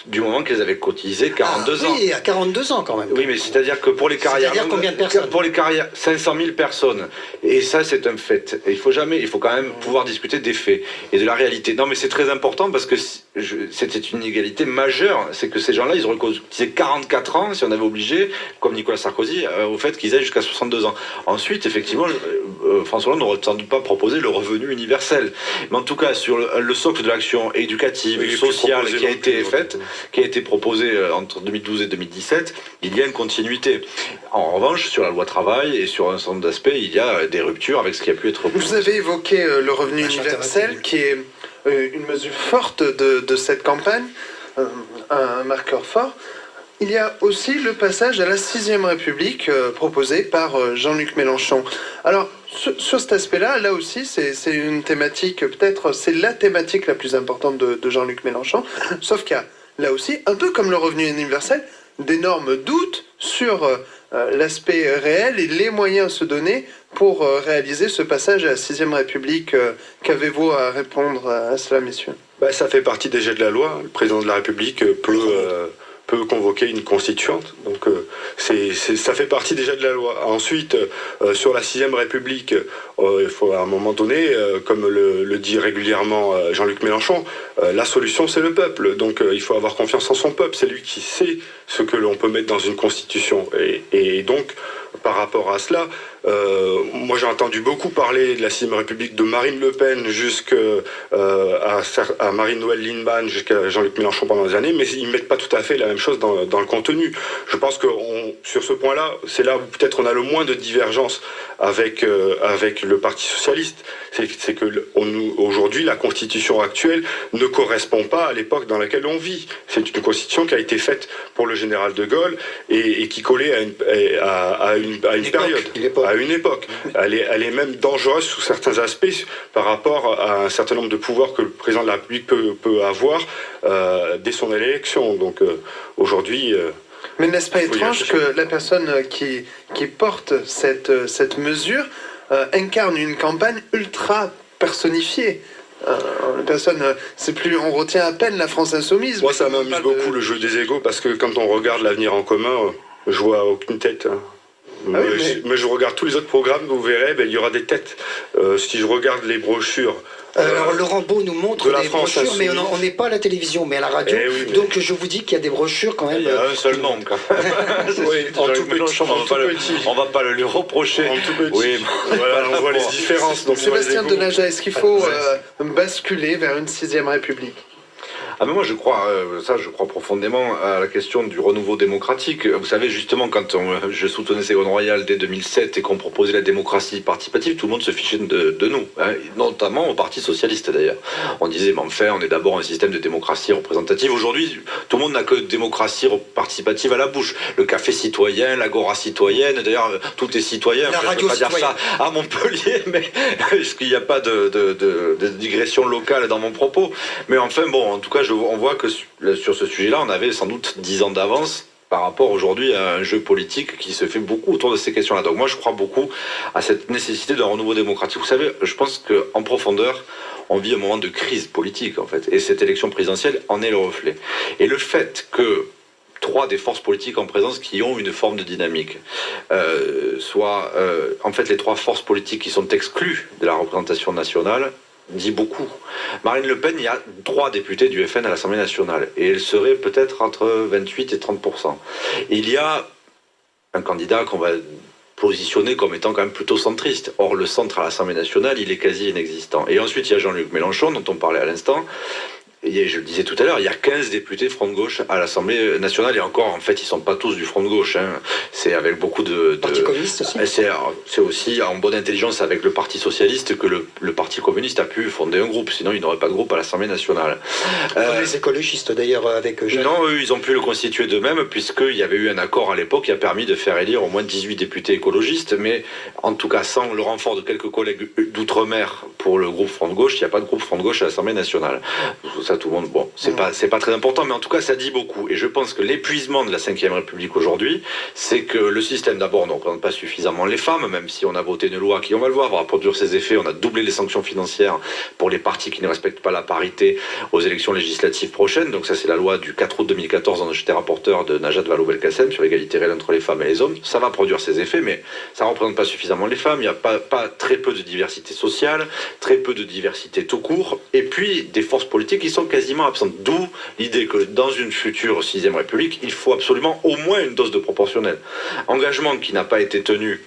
du moment qu'elles avaient cotisé 42 ans.
Oui, à 42 ans quand même.
Oui, mais c'est-à-dire que pour les carrières...
C'est-à-dire combien de personnes ?
Pour les carrières, 500 000 personnes. Et ça, c'est un fait. Et il faut quand même pouvoir discuter des faits et de la réalité. Non, mais c'est très important parce que c'était une inégalité majeure. C'est que ces gens-là, ils auraient cotisé 44 ans si on avait obligé, comme Nicolas Sarkozy, au fait qu'ils aient jusqu'à 62 ans. Ensuite, effectivement, François Hollande n'aurait sans doute pas proposé le revenu universel. Mais en tout cas, sur le socle de l'action éducative et sociale qui a été faite, qui a été proposé entre 2012 et 2017, il y a une continuité. En revanche, sur la loi travail et sur un certain nombre d'aspects, il y a des ruptures avec ce qui a pu être proposé.
Vous avez évoqué le revenu universel, qui est une mesure forte de cette campagne, un marqueur fort. il y a aussi le passage à la 6e République proposé par Jean-Luc Mélenchon. Alors, sur cet aspect-là, là aussi, c'est une thématique, peut-être, c'est la thématique la plus importante de Jean-Luc Mélenchon, sauf qu'il y a là aussi, un peu comme le revenu universel, d'énormes doutes sur l'aspect réel et les moyens à se donner pour réaliser ce passage à la 6e République. Qu'avez-vous à répondre à cela, messieurs ?
Ça fait partie déjà de la loi. Le président de la République peut convoquer une constituante. Donc ça fait partie déjà de la loi. Ensuite, sur la 6e République, il faut à un moment donné, comme le dit régulièrement Jean-Luc Mélenchon, la solution c'est le peuple. Donc il faut avoir confiance en son peuple. C'est lui qui sait ce que l'on peut mettre dans une constitution. Et donc, par rapport à cela, moi j'ai entendu beaucoup parler de la 6e République, de Marine Le Pen jusqu'à Marine-Noëlle Lienemann, jusqu'à Jean-Luc Mélenchon pendant des années, mais ils ne mettent pas tout à fait la même chose dans le contenu. Je pense que sur ce point-là, c'est là où peut-être on a le moins de divergence avec le Parti Socialiste. C'est que aujourd'hui, la constitution actuelle ne correspond pas à l'époque dans laquelle on vit. C'est une constitution qui a été faite pour le général de Gaulle et qui collait à une période, à une époque. Elle est même dangereuse sous certains aspects par rapport à un certain nombre de pouvoirs que le président de la République peut avoir dès son élection. Donc aujourd'hui...
Mais n'est-ce pas étrange que la personne qui porte cette mesure incarne une campagne ultra personnifiée? On retient à peine la France insoumise.
Moi, ça m'amuse beaucoup le jeu des égos, parce que quand on regarde l'avenir en commun, je vois aucune tête. Mais je regarde tous les autres programmes, vous verrez, il y aura des têtes. Si je regarde les brochures...
Alors Laurent Beau nous montre des brochures, mais on n'est pas à la télévision, mais à la radio. Donc je vous dis qu'il y a des brochures quand même.
Il y a un seul nombre quand même.
En tout petit.
On va pas le lui reprocher.
En tout petit. Oui, voilà, on voit les différences. Donc
Sébastien Denaja, est-ce qu'il faut basculer vers une 6e République ?
Mais moi je crois profondément à la question du renouveau démocratique. Vous savez, justement, quand je soutenais Ségolène Royal dès 2007 et qu'on proposait la démocratie participative, tout le monde se fichait de nous, notamment au Parti Socialiste d'ailleurs. On disait, mais enfin, on est d'abord un système de démocratie représentative. Aujourd'hui, tout le monde n'a que démocratie participative à la bouche. Le café citoyen, l'agora citoyenne, d'ailleurs, tout est citoyen.
La radio
je ne peux pas dire ça à Montpellier, mais est-ce qu'il n'y a pas de digression locale dans mon propos? Mais enfin, bon, en tout cas, on voit que sur ce sujet-là, on avait sans doute 10 ans d'avance par rapport aujourd'hui à un jeu politique qui se fait beaucoup autour de ces questions-là. Donc moi, je crois beaucoup à cette nécessité d'un renouveau démocratique. Vous savez, je pense qu'en profondeur, on vit un moment de crise politique, en fait. Et cette élection présidentielle en est le reflet. Et le fait que 3 des forces politiques en présence qui ont une forme de dynamique, en fait les 3 forces politiques qui sont exclues de la représentation nationale, dit beaucoup. Marine Le Pen, il y a 3 députés du FN à l'Assemblée nationale et elle serait peut-être entre 28 et 30%. Il y a un candidat qu'on va positionner comme étant quand même plutôt centriste. Or, le centre à l'Assemblée nationale, il est quasi inexistant. Et ensuite, il y a Jean-Luc Mélenchon, dont on parlait à l'instant. Et je le disais tout à l'heure, il y a 15 députés Front de Gauche à l'Assemblée nationale, et encore, en fait, ils ne sont pas tous du Front de Gauche. C'est avec beaucoup de...
Parti communiste aussi.
C'est aussi en bonne intelligence avec le Parti Socialiste que le Parti communiste a pu fonder un groupe, sinon il n'aurait pas de groupe à l'Assemblée nationale.
Les écologistes, d'ailleurs, avec Jean.
Non, eux, ils ont pu le constituer d'eux-mêmes, puisqu'il y avait eu un accord à l'époque qui a permis de faire élire au moins 18 députés écologistes, mais en tout cas, sans le renfort de quelques collègues d'outre-mer pour le groupe Front de Gauche, il n'y a pas de groupe Front de Gauche à l'Assemblée nationale. Ça, tout le monde, bon, c'est pas très important, mais en tout cas, ça dit beaucoup. Et je pense que l'épuisement de la 5e République aujourd'hui, c'est que le système, d'abord, ne représente pas suffisamment les femmes, même si on a voté une loi qui, on va le voir, va produire ses effets. On a doublé les sanctions financières pour les partis qui ne respectent pas la parité aux élections législatives prochaines. Donc ça, c'est la loi du 4 août 2014, dont j'étais rapporteur de Najat Vallaud-Belkacem sur l'égalité réelle entre les femmes et les hommes. Ça va produire ses effets, mais ça ne représente pas suffisamment les femmes. Il n'y a pas très peu de diversité sociale, très peu de diversité tout court, et puis des forces politiques qui sont quasiment absentes. D'où l'idée que dans une future 6e République, il faut absolument au moins une dose de proportionnel. Engagement qui n'a pas été tenu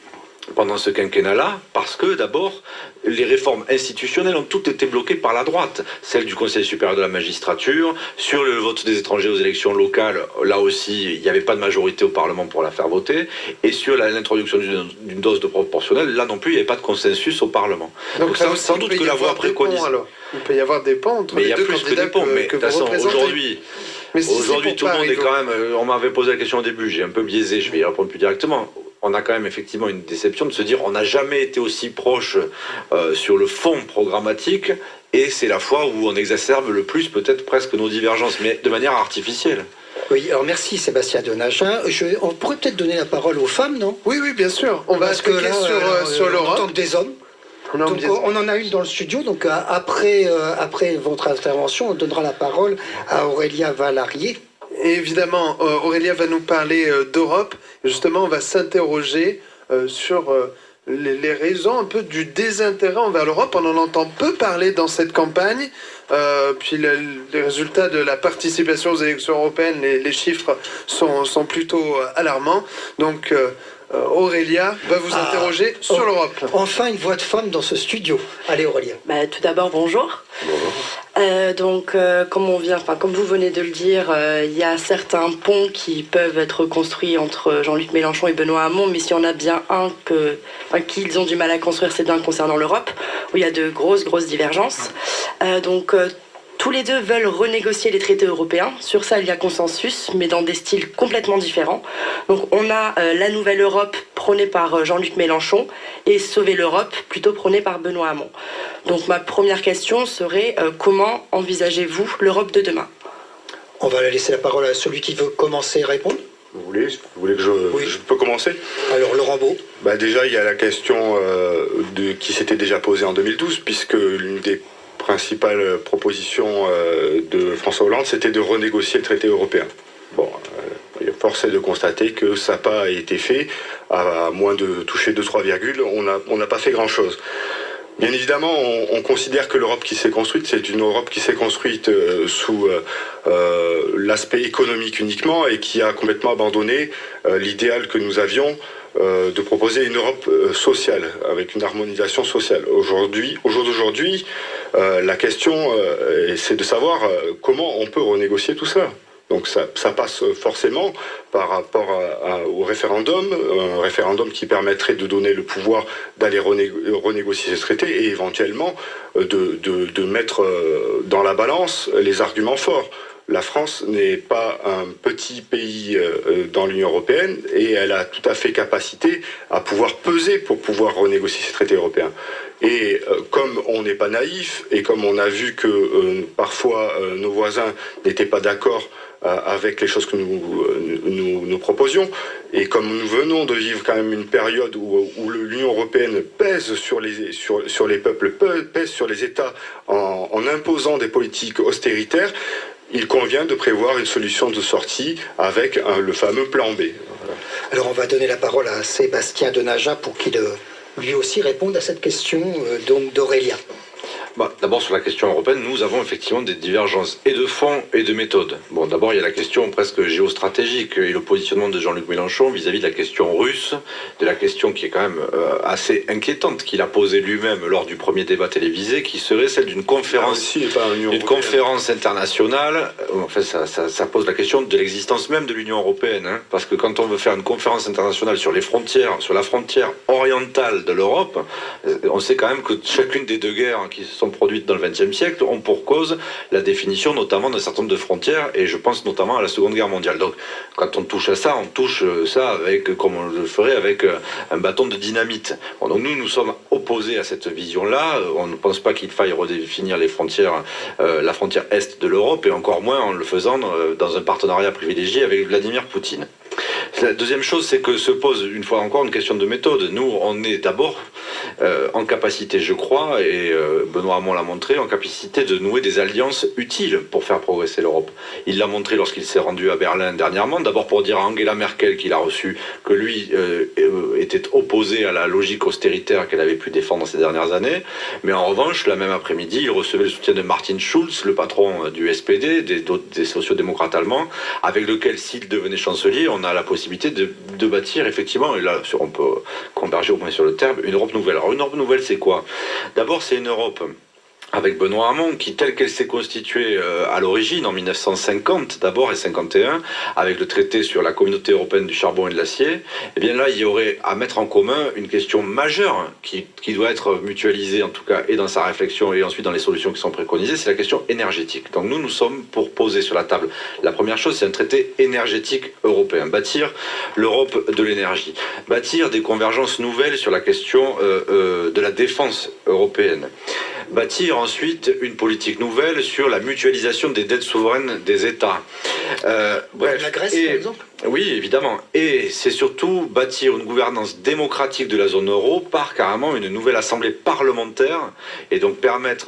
pendant ce quinquennat-là, parce que d'abord, les réformes institutionnelles ont toutes été bloquées par la droite. Celle du Conseil supérieur de la magistrature, sur le vote des étrangers aux élections locales, là aussi, il n'y avait pas de majorité au Parlement pour la faire voter, et sur l'introduction d'une dose de proportionnelle, là non plus, il n'y avait pas de consensus au Parlement.
Donc là, sans doute que la voie préconise. Il peut y avoir des ponts entre les deux candidats que vous représentez.
Aujourd'hui,
Mais si
aujourd'hui, tout le monde est quand même... On m'avait posé la question au début, j'ai un peu biaisé, je vais y répondre plus directement. On a quand même effectivement une déception de se dire on n'a jamais été aussi proche sur le fond programmatique, et c'est la fois où on exacerbe le plus peut-être presque nos divergences, mais de manière artificielle.
Oui, alors merci Sébastien Denaja. On pourrait peut-être donner la parole aux femmes, non?
Oui, bien sûr. On va cliquer sur l'Europe.
En tant que des hommes. Donc, on en a une dans le studio, donc après votre intervention, on donnera la parole à Aurélia Valarié.
Et évidemment, Aurélia va nous parler d'Europe. Justement, on va s'interroger sur les raisons un peu du désintérêt envers l'Europe. On en entend peu parler dans cette campagne. Puis les résultats de la participation aux élections européennes, les chiffres sont plutôt alarmants. Donc Aurélia va vous interroger sur l'Europe.
Enfin une voix de femme dans ce studio. Allez Aurélia.
Tout d'abord, bonjour. Comme vous venez de le dire, il y a certains ponts qui peuvent être construits entre Jean-Luc Mélenchon et Benoît Hamon, mais s'il y en a bien un qu'ils ont du mal à construire, c'est bien concernant l'Europe, où il y a de grosses divergences. Tous les deux veulent renégocier les traités européens. Sur ça, il y a consensus, mais dans des styles complètement différents. Donc on a la nouvelle Europe prônée par Jean-Luc Mélenchon et Sauver l'Europe, plutôt prônée par Benoît Hamon. Donc ma première question serait comment envisagez-vous l'Europe de demain?
On va laisser la parole à celui qui veut commencer à répondre.
Vous voulez que je peux commencer?
Alors Laurent Beau.
Déjà, il y a la question qui s'était déjà posée en 2012, puisque l'une des principale proposition de François Hollande, c'était de renégocier le traité européen. Force est de constater que ça n'a pas été fait, à moins de toucher 2-3 virgules, on n'a pas fait grand-chose. Bien évidemment, on considère que l'Europe qui s'est construite, c'est une Europe qui s'est construite sous l'aspect économique uniquement et qui a complètement abandonné l'idéal que nous avions de proposer une Europe sociale, avec une harmonisation sociale. Au jour d'aujourd'hui, la question, c'est de savoir comment on peut renégocier tout ça. Donc ça passe forcément par rapport au référendum, un référendum qui permettrait de donner le pouvoir d'aller renégocier ce traité et éventuellement de mettre dans la balance les arguments forts. La France n'est pas un petit pays dans l'Union européenne et elle a tout à fait capacité à pouvoir peser pour pouvoir renégocier ces traités européens. Et comme on n'est pas naïf et comme on a vu que parfois nos voisins n'étaient pas d'accord avec les choses que nous proposions, et comme nous venons de vivre quand même une période où l'Union européenne pèse sur les peuples, pèse sur les États en imposant des politiques austéritaires, il convient de prévoir une solution de sortie avec le fameux plan B.
Voilà. Alors on va donner la parole à Sébastien Denaja pour qu'il lui aussi réponde à cette question d'Aurélia.
D'abord, sur la question européenne, nous avons effectivement des divergences et de fond et de méthode. D'abord, il y a la question presque géostratégique et le positionnement de Jean-Luc Mélenchon vis-à-vis de la question russe, de la question qui est quand même assez inquiétante, qu'il a posée lui-même lors du premier débat télévisé, qui serait celle d'une conférence, conférence internationale. En fait, ça pose la question de l'existence même de l'Union européenne, hein, parce que quand on veut faire une conférence internationale sur les frontières, sur la frontière orientale de l'Europe, on sait quand même que chacune des deux guerres qui se sont produites dans le XXe siècle ont pour cause la définition notamment d'un certain nombre de frontières, et je pense notamment à la Seconde Guerre mondiale. Donc quand on touche à ça, on touche ça avec, comme on le ferait avec un bâton de dynamite. Donc nous sommes opposés à cette vision-là. On ne pense pas qu'il faille redéfinir les frontières, la frontière est de l'Europe, et encore moins en le faisant dans un partenariat privilégié avec Vladimir Poutine. La deuxième chose, c'est que se pose une fois encore une question de méthode. Nous, on est d'abord en capacité, je crois, et Benoît Hamon l'a montré, en capacité de nouer des alliances utiles pour faire progresser l'Europe. Il l'a montré lorsqu'il s'est rendu à Berlin dernièrement, d'abord pour dire à Angela Merkel qu'il a reçu que lui était opposé à la logique austéritaire qu'elle avait pu défendre ces dernières années, mais en revanche, la même après-midi, il recevait le soutien de Martin Schulz, le patron du SPD, des sociodémocrates allemands, avec lequel, s'il devenait chancelier, on a la possibilité de bâtir effectivement, et là on peut converger au moins sur le terme, une Europe nouvelle. Alors une Europe nouvelle, c'est quoi? D'abord, c'est une Europe avec Benoît Hamon, qui telle qu'elle s'est constituée à l'origine, en 1950 d'abord et 51, avec le traité sur la communauté européenne du charbon et de l'acier, eh bien là, il y aurait à mettre en commun une question majeure qui doit être mutualisée, en tout cas, et dans sa réflexion et ensuite dans les solutions qui sont préconisées, c'est la question énergétique. Donc nous sommes pour poser sur la table. La première chose, c'est un traité énergétique européen. Bâtir l'Europe de l'énergie. Bâtir des convergences nouvelles sur la question de la défense européenne. Bâtir ensuite une politique nouvelle sur la mutualisation des dettes souveraines des États.
Bref, la Grèce, par exemple ?
Oui, évidemment. Et c'est surtout bâtir une gouvernance démocratique de la zone euro par carrément une nouvelle assemblée parlementaire et donc permettre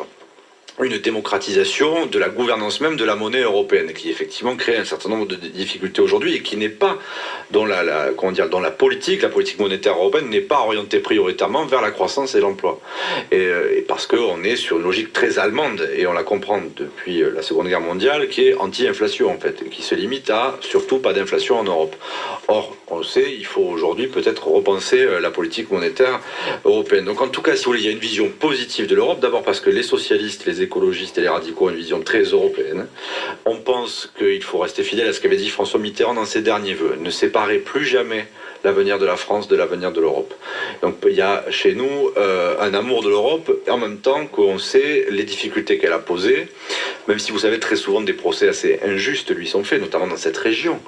une démocratisation de la gouvernance même de la monnaie européenne, qui effectivement crée un certain nombre de difficultés aujourd'hui et qui n'est pas dans la politique monétaire européenne n'est pas orientée prioritairement vers la croissance et l'emploi. Et parce qu'on est sur une logique très allemande, et on la comprend depuis la Seconde Guerre mondiale, qui est anti-inflation en fait, qui se limite à surtout pas d'inflation en Europe. Or, on le sait, il faut aujourd'hui peut-être repenser la politique monétaire européenne. Donc en tout cas, si vous voulez, il y a une vision positive de l'Europe, d'abord parce que les socialistes, les écologistes et les radicaux ont une vision très européenne. On pense qu'il faut rester fidèle à ce qu'avait dit François Mitterrand dans ses derniers vœux. Ne séparer plus jamais l'avenir de la France de l'avenir de l'Europe. Donc il y a chez nous un amour de l'Europe, en même temps qu'on sait les difficultés qu'elle a posées, même si vous savez très souvent des procès assez injustes lui sont faits, notamment dans cette région.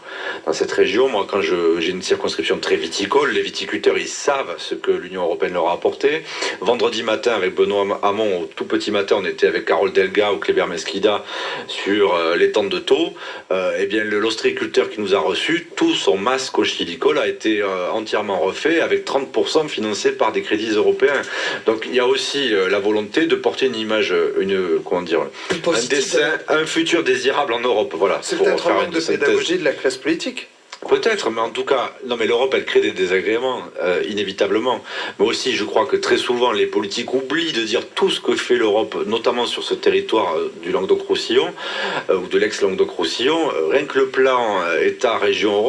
Dans cette région, moi quand j'ai une circonscription très viticole, les viticulteurs ils savent ce que l'Union européenne leur a apporté. Vendredi matin avec Benoît Hamon, au tout petit matin, on était avec Carole Delga ou Kléber Mesquida sur l'étang de Thau. Eh bien l'ostréiculteur qui nous a reçus, tout son masque ochilicoles a été entièrement refait avec 30% financé par des crédits européens. Donc il y a aussi la volonté de porter une image, un dessin, un futur désirable en Europe. Voilà.
C'est peut-être un manque de pédagogie de la classe politique.
Peut-être, mais en tout cas, non, mais l'Europe, elle crée des désagréments, inévitablement. Mais aussi, je crois que très souvent, les politiques oublient de dire tout ce que fait l'Europe, notamment sur ce territoire du Languedoc-Roussillon, ou de l'ex-Languedoc-Roussillon. Rien que le plan État-région,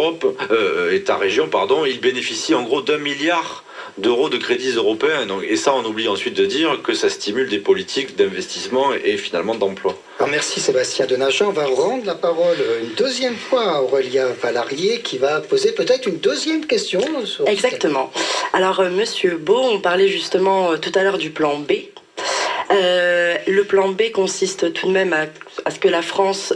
il bénéficie en gros d'1 milliard d'euros de crédits européens. Donc, et ça, on oublie ensuite de dire que ça stimule des politiques d'investissement et finalement d'emploi.
Alors merci Sébastien Denaja. On va rendre la parole une deuxième fois à Aurélien Valarié qui va poser peut-être une deuxième question.
Exactement. Alors Monsieur Beau, on parlait justement tout à l'heure du plan B. Le plan B consiste tout de même à ce que la France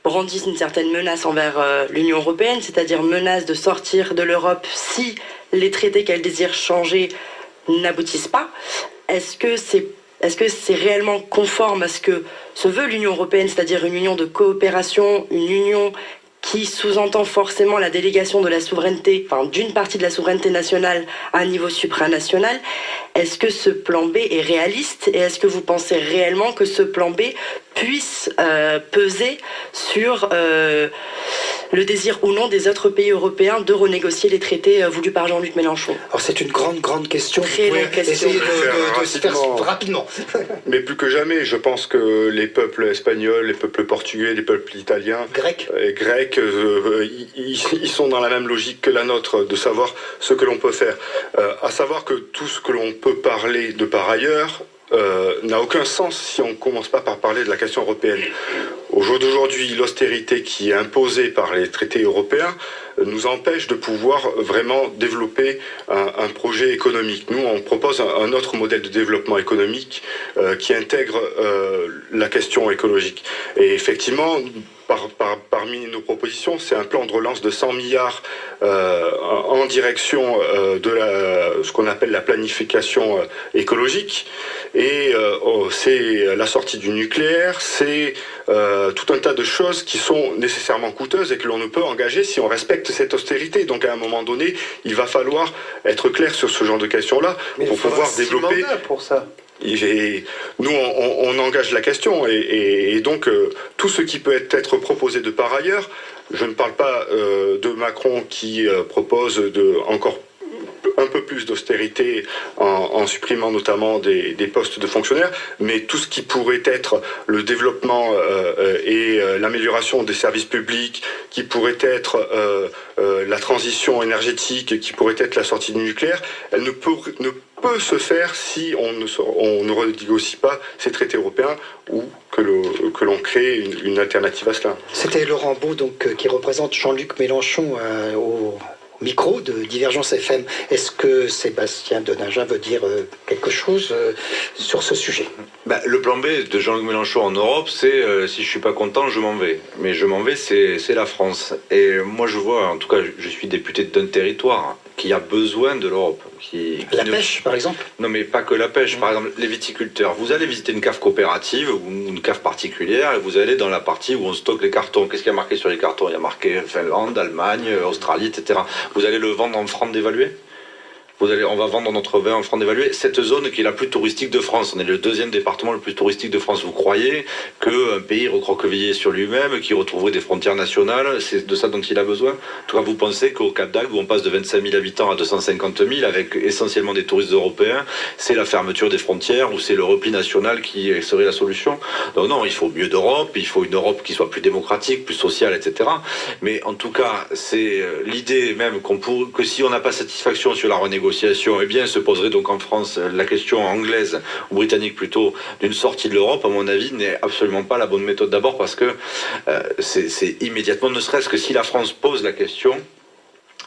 brandisse une certaine menace envers l'Union européenne, c'est-à-dire menace de sortir de l'Europe si les traités qu'elle désire changer n'aboutissent pas. Est-ce que c'est réellement conforme à ce que se veut l'Union européenne, c'est-à-dire une union de coopération, une union qui sous-entend forcément la délégation de la souveraineté, enfin d'une partie de la souveraineté nationale à un niveau supranational? Est-ce que ce plan B est réaliste et est-ce que vous pensez réellement que ce plan B puisse peser sur le désir ou non des autres pays européens de renégocier les traités voulus par Jean-Luc Mélenchon?
Alors c'est une grande question.
Très longue question.
Essayez de se faire rapidement.
Mais plus que jamais, je pense que les peuples espagnols, les peuples portugais, les peuples italiens, grecs, ils sont dans la même logique que la nôtre, de savoir ce que l'on peut faire. À savoir que tout ce que l'on peut parler de par ailleurs n'a aucun sens si on ne commence pas par parler de la question européenne. Au jour d'aujourd'hui, l'austérité qui est imposée par les traités européens nous empêche de pouvoir vraiment développer un projet économique. Nous, on propose un autre modèle de développement économique qui intègre la question écologique. Et effectivement, parmi nos propositions, c'est un plan de relance de 100 milliards en direction de ce qu'on appelle la planification écologique. Et c'est la sortie du nucléaire, c'est tout un tas de choses qui sont nécessairement coûteuses et que l'on ne peut engager si on respecte cette austérité. Donc à un moment donné, il va falloir être clair sur ce genre de questions-là pour pouvoir développer.
Pour ça.
Nous, on engage la question et donc tout ce qui peut être proposé de par ailleurs, je ne parle pas de Macron qui propose encore un peu plus d'austérité en supprimant notamment des postes de fonctionnaires, mais tout ce qui pourrait être le développement et l'amélioration des services publics, qui pourrait être la transition énergétique, qui pourrait être la sortie du nucléaire, elle ne peut se faire si on ne renégocie pas ces traités européens ou que l'on crée une alternative à cela.
C'était Laurent Beau, donc, qui représente Jean-Luc Mélenchon au micro de Divergence FM. Est-ce que Sébastien Denaja veut dire quelque chose sur ce sujet?
Le plan B de Jean-Luc Mélenchon en Europe, c'est si je suis pas content, je m'en vais. Mais je m'en vais, c'est la France. Et moi, je vois, en tout cas, je suis député d'un territoire qui a besoin de l'Europe.
La pêche, par exemple?
Non, mais pas que la pêche. Par exemple, les viticulteurs. Vous allez visiter une cave coopérative ou une cave particulière et vous allez dans la partie où on stocke les cartons. Qu'est-ce qu'il y a marqué sur les cartons? Il y a marqué Finlande, Allemagne, Australie, etc. Vous allez le vendre en francs dévalués? On va vendre notre vin en francs dévalués. Cette zone qui est la plus touristique de France, on est le deuxième département le plus touristique de France. Vous croyez qu'un pays recroquevillé sur lui-même, qui retrouverait des frontières nationales, c'est de ça dont il a besoin? En tout cas, vous pensez qu'au Cap d'Agde, où on passe de 25 000 habitants à 250 000, avec essentiellement des touristes européens, c'est la fermeture des frontières ou c'est le repli national qui serait la solution? Donc non, il faut mieux d'Europe, il faut une Europe qui soit plus démocratique, plus sociale, etc. Mais en tout cas, c'est l'idée même que si on n'a pas satisfaction sur la renégociation, eh bien, se poserait donc en France la question anglaise, ou britannique plutôt, d'une sortie de l'Europe, à mon avis, n'est absolument pas la bonne méthode. D'abord parce que c'est immédiatement, ne serait-ce que si la France pose la question,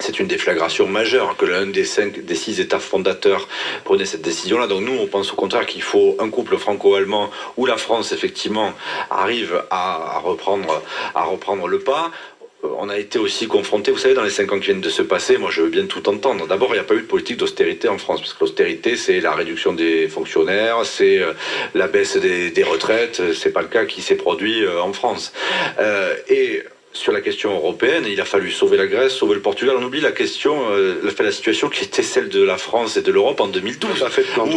c'est une déflagration majeure que l'un des 6 États fondateurs prenait cette décision-là. Donc nous, on pense au contraire qu'il faut un couple franco-allemand où la France, effectivement, arrive à reprendre le pas. On a été aussi confronté, vous savez, dans les 5 ans qui viennent de se passer, moi je veux bien tout entendre. D'abord, il n'y a pas eu de politique d'austérité en France, parce que l'austérité, c'est la réduction des fonctionnaires, c'est la baisse des retraites, c'est pas le cas qui s'est produit en France. Et sur la question européenne, il a fallu sauver la Grèce, sauver le Portugal. On oublie la situation qui était celle de la France et de l'Europe en 2012, où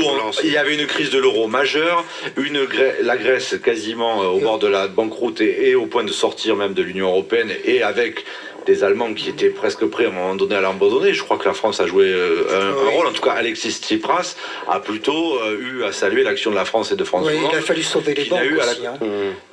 il y avait une crise de l'euro majeure, la Grèce quasiment au bord de la banqueroute et au point de sortir même de l'Union européenne, et avec des Allemands qui étaient presque prêts à un moment donné à l'abandonner. Je crois que la France a joué un rôle. En tout cas, Alexis Tsipras a plutôt eu à saluer l'action de la France et de François Hollande.
Il a fallu sauver les banques aussi.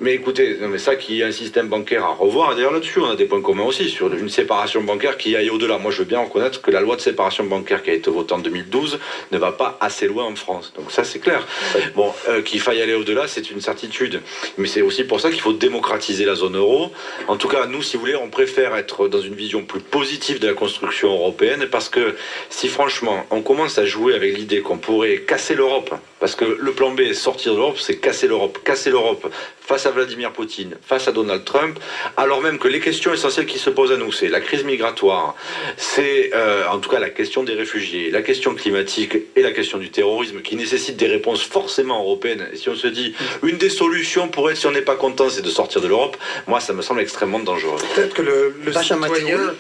Mais écoutez, ça qui est un système bancaire à revoir. Et d'ailleurs là-dessus, on a des points communs aussi sur une séparation bancaire qui aille au-delà. Moi, je veux bien reconnaître que la loi de séparation bancaire qui a été votée en 2012 ne va pas assez loin en France. Donc ça, c'est clair. Bon, qu'il faille aller au-delà, c'est une certitude. Mais c'est aussi pour ça qu'il faut démocratiser la zone euro. En tout cas, nous, si vous voulez, on préfère être dans une vision plus positive de la construction européenne, parce que si franchement on commence à jouer avec l'idée qu'on pourrait casser l'Europe, parce que le plan B, sortir de l'Europe, c'est casser l'Europe face à Vladimir Poutine, face à Donald Trump, alors même que les questions essentielles qui se posent à nous, c'est la crise migratoire, c'est en tout cas la question des réfugiés, la question climatique et la question du terrorisme, qui nécessitent des réponses forcément européennes. Et si on se dit, une des solutions pour être, si on n'est pas content, c'est de sortir de l'Europe, moi ça me semble extrêmement dangereux.
Peut-être que le citoyen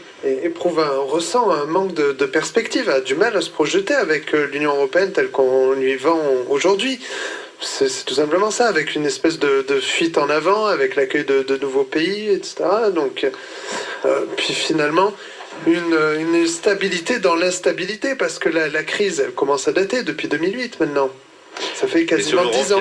ressent un manque de perspective, a du mal à se projeter avec l'Union européenne telle qu'on lui vend aujourd'hui. C'est tout simplement ça, avec une espèce de fuite en avant, avec l'accueil de nouveaux pays, etc. Donc, puis finalement, une stabilité dans l'instabilité, parce que la crise, elle commence à dater depuis 2008 maintenant. Ça fait quasiment 10 ans.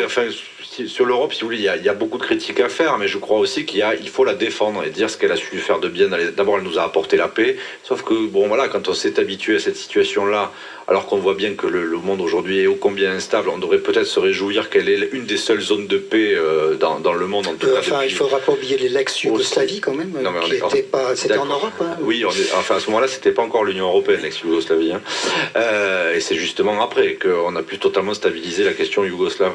Sur l'Europe, si vous voulez, il y a beaucoup de critiques à faire, mais je crois aussi qu'il faut la défendre et dire ce qu'elle a su faire de bien. D'abord, elle nous a apporté la paix, sauf que, bon voilà, quand on s'est habitué à cette situation-là, alors qu'on voit bien que le monde aujourd'hui est ô combien instable, on devrait peut-être se réjouir qu'elle est une des seules zones de paix dans le monde, en tout cas.
Enfin, il ne faudra pas oublier l'ex-Yougoslavie quand même,
non, mais
c'était en Europe. Hein.
Oui, à ce moment-là, c'était pas encore l'Union européenne, l'ex-Yougoslavie. Et c'est justement après qu'on a pu totalement stabiliser la question yougoslave.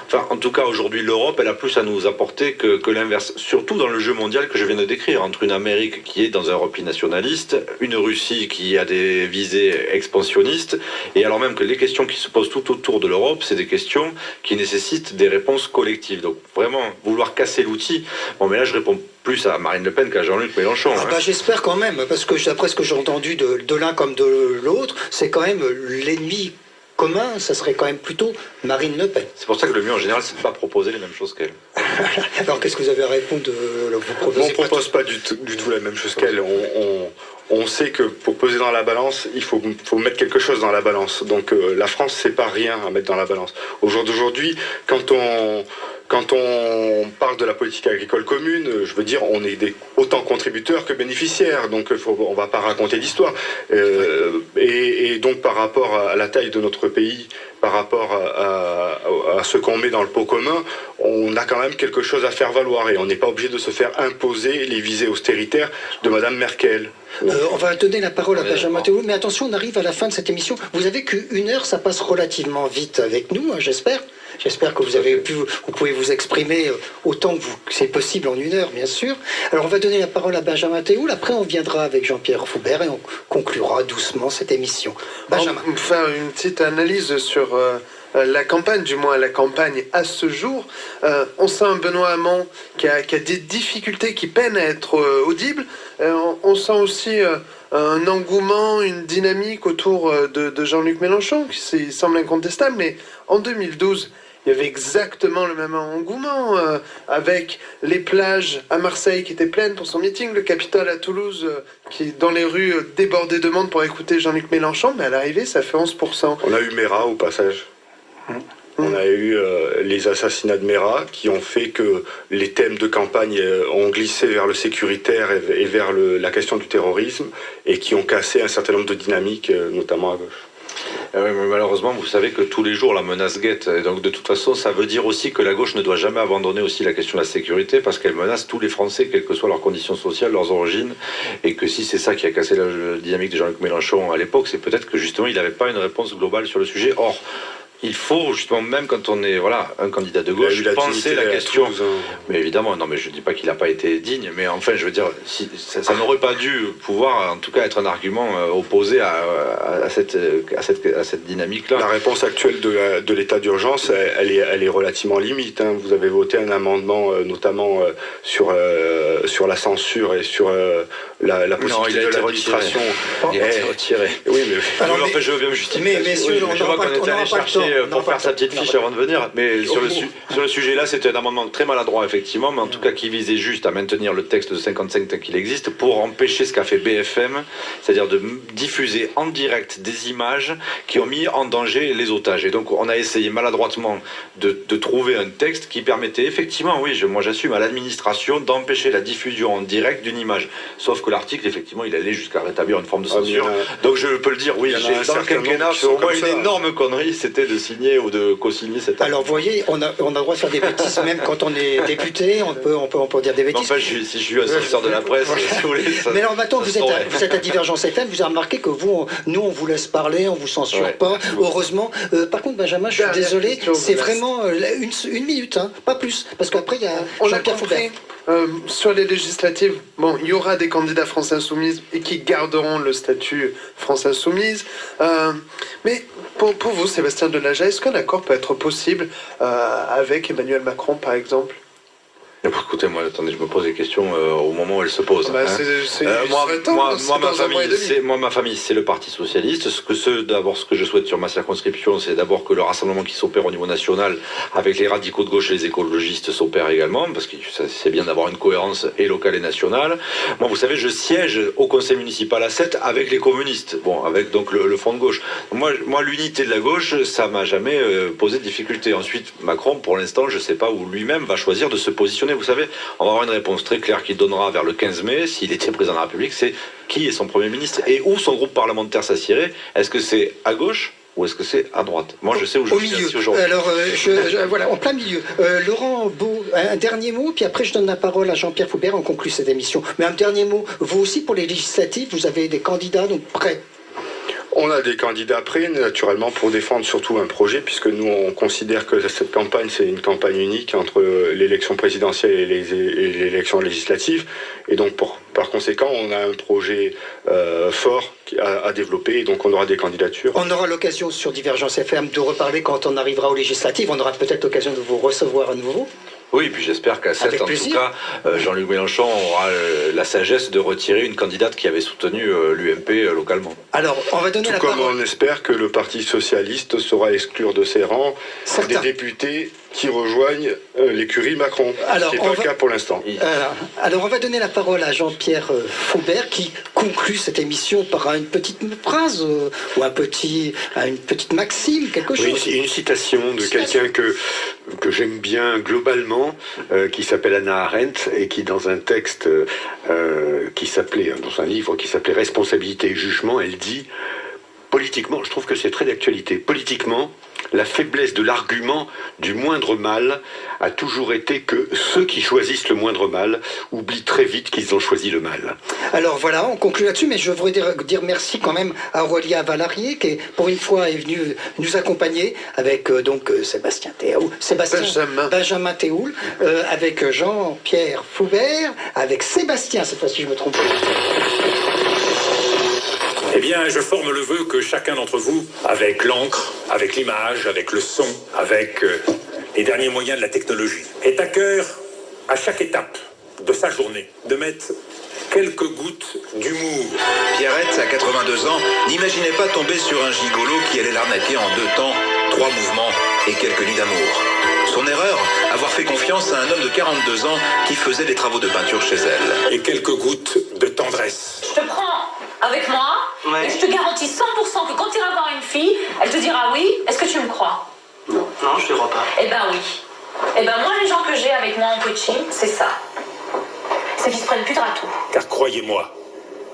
Enfin, en tout cas, aujourd'hui, l'Europe, elle a plus à nous apporter que l'inverse. Surtout dans le jeu mondial que je viens de décrire, entre une Amérique qui est dans un repli nationaliste, une Russie qui a des visées expansionnistes, et alors même que les questions qui se posent tout autour de l'Europe, c'est des questions qui nécessitent des réponses collectives. Donc vraiment, vouloir casser l'outil, bon mais là je réponds plus à Marine Le Pen qu'à Jean-Luc Mélenchon.
J'espère quand même, parce que d'après ce que j'ai entendu de l'un comme de l'autre, c'est quand même l'ennemi commun, ça serait quand même plutôt Marine Le Pen.
C'est pour ça que le mieux en général, c'est de ne pas proposer les mêmes choses qu'elle.
Alors qu'est-ce que vous avez à répondre
On ne propose pas du tout la même chose qu'elle. On sait que pour peser dans la balance, il faut mettre quelque chose dans la balance. Donc la France, c'est pas rien à mettre dans la balance. Au jour d'aujourd'hui, quand on parle de la politique agricole commune, je veux dire, on est autant contributeurs que bénéficiaires, donc on va pas raconter d'histoire. Et donc par rapport à la taille de notre pays, par rapport à ce qu'on met dans le pot commun, on a quand même quelque chose à faire valoir et on n'est pas obligé de se faire imposer les visées austéritaires de Madame Merkel.
On va donner la parole à Benjamin Théoult, mais attention, on arrive à la fin de cette émission. Vous avez qu'une heure, ça passe relativement vite avec nous, hein, j'espère. J'espère que vous pouvez vous exprimer autant que c'est possible en une heure, bien sûr. Alors on va donner la parole à Benjamin Théoult, après on viendra avec Jean-Pierre Foubert et on conclura doucement cette émission. Benjamin.
On va faire une petite analyse sur la campagne, du moins la campagne à ce jour. On sent un Benoît Hamon qui a des difficultés, qui peine à être audible. On sent aussi un engouement, une dynamique autour de Jean-Luc Mélenchon qui semble incontestable, mais en 2012, il y avait exactement le même engouement, avec les plages à Marseille qui étaient pleines pour son meeting, le Capitole à Toulouse qui, dans les rues, débordait de monde pour écouter Jean-Luc Mélenchon, mais à l'arrivée, ça fait 11%.
On a eu Mera au passage. On a eu les assassinats de Mera qui ont fait que les thèmes de campagne ont glissé vers le sécuritaire et vers la question du terrorisme et qui ont cassé un certain nombre de dynamiques, notamment à gauche.
Oui, mais malheureusement, vous savez que tous les jours la menace guette. Et donc de toute façon, ça veut dire aussi que la gauche ne doit jamais abandonner aussi la question de la sécurité parce qu'elle menace tous les Français, quelles que soient leurs conditions sociales, leurs origines. Et que si c'est ça qui a cassé la dynamique de Jean-Luc Mélenchon à l'époque, c'est peut-être que justement il n'avait pas une réponse globale sur le sujet. Or, il faut justement, même quand on est un candidat de gauche, penser la question. Mais évidemment, non, mais je dis pas qu'il n'a pas été digne, mais enfin, je veux dire, ça n'aurait pas dû pouvoir, en tout cas, être un argument opposé à cette dynamique-là.
La réponse actuelle de l'état d'urgence, elle est relativement limite. Hein. Vous avez voté un amendement, notamment sur la censure et sur la possibilité de l'administration.
Il a été retiré.
Oui, mais
alors, en fait, je veux bien me justifier.
Mais messieurs,
je vois qu'on est allé chercher pour faire sa petite fiche avant de venir. Mais sur le sujet-là, c'était un amendement très maladroit, effectivement, mais en tout cas qui visait juste à maintenir le texte de 55 tel qu'il existe pour empêcher ce qu'a fait BFM, c'est-à-dire de diffuser en direct des images qui ont mis en danger les otages. Et donc, on a essayé maladroitement de trouver un texte qui permettait effectivement, oui, moi j'assume, à l'administration d'empêcher la diffusion en direct d'une image. Sauf que l'article, effectivement, il allait jusqu'à rétablir une forme de censure. Donc je peux le dire, oui, dans le quinquennat, au moins une énorme connerie, c'était de signer ou de co-signer cette.
Alors vous voyez, on a le droit de faire des bêtises, même quand on est député, on peut dire des bêtises.
Enfin, si je suis un censeur de la presse, si vous voulez.
Mais alors maintenant, vous êtes à Divergence FM, vous avez remarqué que nous, on vous laisse parler, on vous censure pas, heureusement. Par contre, Benjamin, je suis désolé, c'est vraiment une minute, hein, pas plus, parce qu'après, il y a Jean-Pierre Foubert.
Sur les législatives, bon, il y aura des candidats France Insoumise et qui garderont le statut France Insoumise. Mais pour vous, Sébastien Denaja, est-ce qu'un accord peut être possible avec Emmanuel Macron, par exemple ?
Écoutez, moi, attendez, je me pose des questions au moment où elles se posent. Ma famille, c'est le Parti Socialiste. D'abord, ce que je souhaite sur ma circonscription, c'est d'abord que le rassemblement qui s'opère au niveau national avec les radicaux de gauche et les écologistes s'opère également, parce que c'est bien d'avoir une cohérence et locale et nationale. Moi, vous savez, je siège au conseil municipal à 7 avec les communistes, avec donc le front de gauche. Moi, l'unité de la gauche, ça m'a jamais posé de difficulté. Ensuite, Macron, pour l'instant, je ne sais pas où lui-même va choisir de se positionner. Vous savez, on va avoir une réponse très claire qu'il donnera vers le 15 mai, s'il était président de la République, c'est qui est son Premier ministre et où son groupe parlementaire s'assierait. Est-ce que c'est à gauche ou est-ce que c'est à droite? Moi, je sais où je suis assis aujourd'hui.
Alors, voilà, en plein milieu. Laurent Beau, un dernier mot, puis après je donne la parole à Jean-Pierre Foubert, on conclut cette émission. Mais un dernier mot, vous aussi, pour les législatives, vous avez des candidats donc prêts?
On a des candidats prêts, naturellement, pour défendre surtout un projet, puisque nous, on considère que cette campagne, c'est une campagne unique entre l'élection présidentielle et l'élection législative. Et donc, par conséquent, on a un projet fort à développer, et donc on aura des candidatures.
On aura l'occasion sur Divergence FM de reparler quand on arrivera aux législatives. On aura peut-être l'occasion de vous recevoir à nouveau.
Oui, puis j'espère qu'à 7, en tout cas, Jean-Luc Mélenchon aura la sagesse de retirer une candidate qui avait soutenu l'UMP localement.
Alors, on va donner la parole.
Comme on espère que le Parti Socialiste saura exclure de ses rangs des députés qui rejoignent l'écurie Macron, ce qui n'est pas le cas pour l'instant.
Alors, on va donner la parole à Jean-Pierre Faubert qui conclut cette émission par une petite phrase ou une petite maxime, quelque chose.
Oui, une citation de quelqu'un que j'aime bien globalement, qui s'appelle Hannah Arendt et qui, dans un texte dans un livre qui s'appelait Responsabilité et jugement, elle dit politiquement, je trouve que c'est très d'actualité, politiquement, la faiblesse de l'argument du moindre mal a toujours été que ceux qui choisissent le moindre mal oublient très vite qu'ils ont choisi le mal.
Alors voilà, on conclut là-dessus, mais je voudrais dire merci quand même à Aurélia Valarié qui, pour une fois, est venue nous accompagner avec Benjamin Théoul, avec Jean-Pierre Faubert, avec Sébastien, cette fois-ci je me trompe.
Eh bien, je forme le vœu que chacun d'entre vous, avec l'encre, avec l'image, avec le son, avec les derniers moyens de la technologie, ait à cœur, à chaque étape de sa journée, de mettre quelques gouttes d'humour.
Pierrette, à 82 ans, n'imaginait pas tomber sur un gigolo qui allait l'arnaquer en 2 temps, 3 mouvements et quelques nuits d'amour. Son erreur, avoir fait confiance à un homme de 42 ans qui faisait des travaux de peinture chez elle.
Et quelques gouttes de tendresse.
Je te prends avec moi, et je te garantis 100% que quand tu iras voir une fille, elle te dira oui, est-ce que tu me crois?
Non, je te crois pas.
Eh ben oui. Eh ben moi, les gens que j'ai avec moi en coaching, c'est ça. C'est qu'ils se prennent plus de ratou.
Car croyez-moi,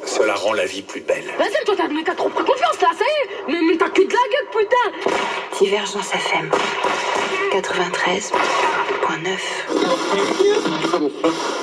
cela rend la vie plus belle.
Vas-y, toi, t'as trop pris confiance là, ça y est. Mais t'as que de la gueule, putain.
Divergence FM 93.9.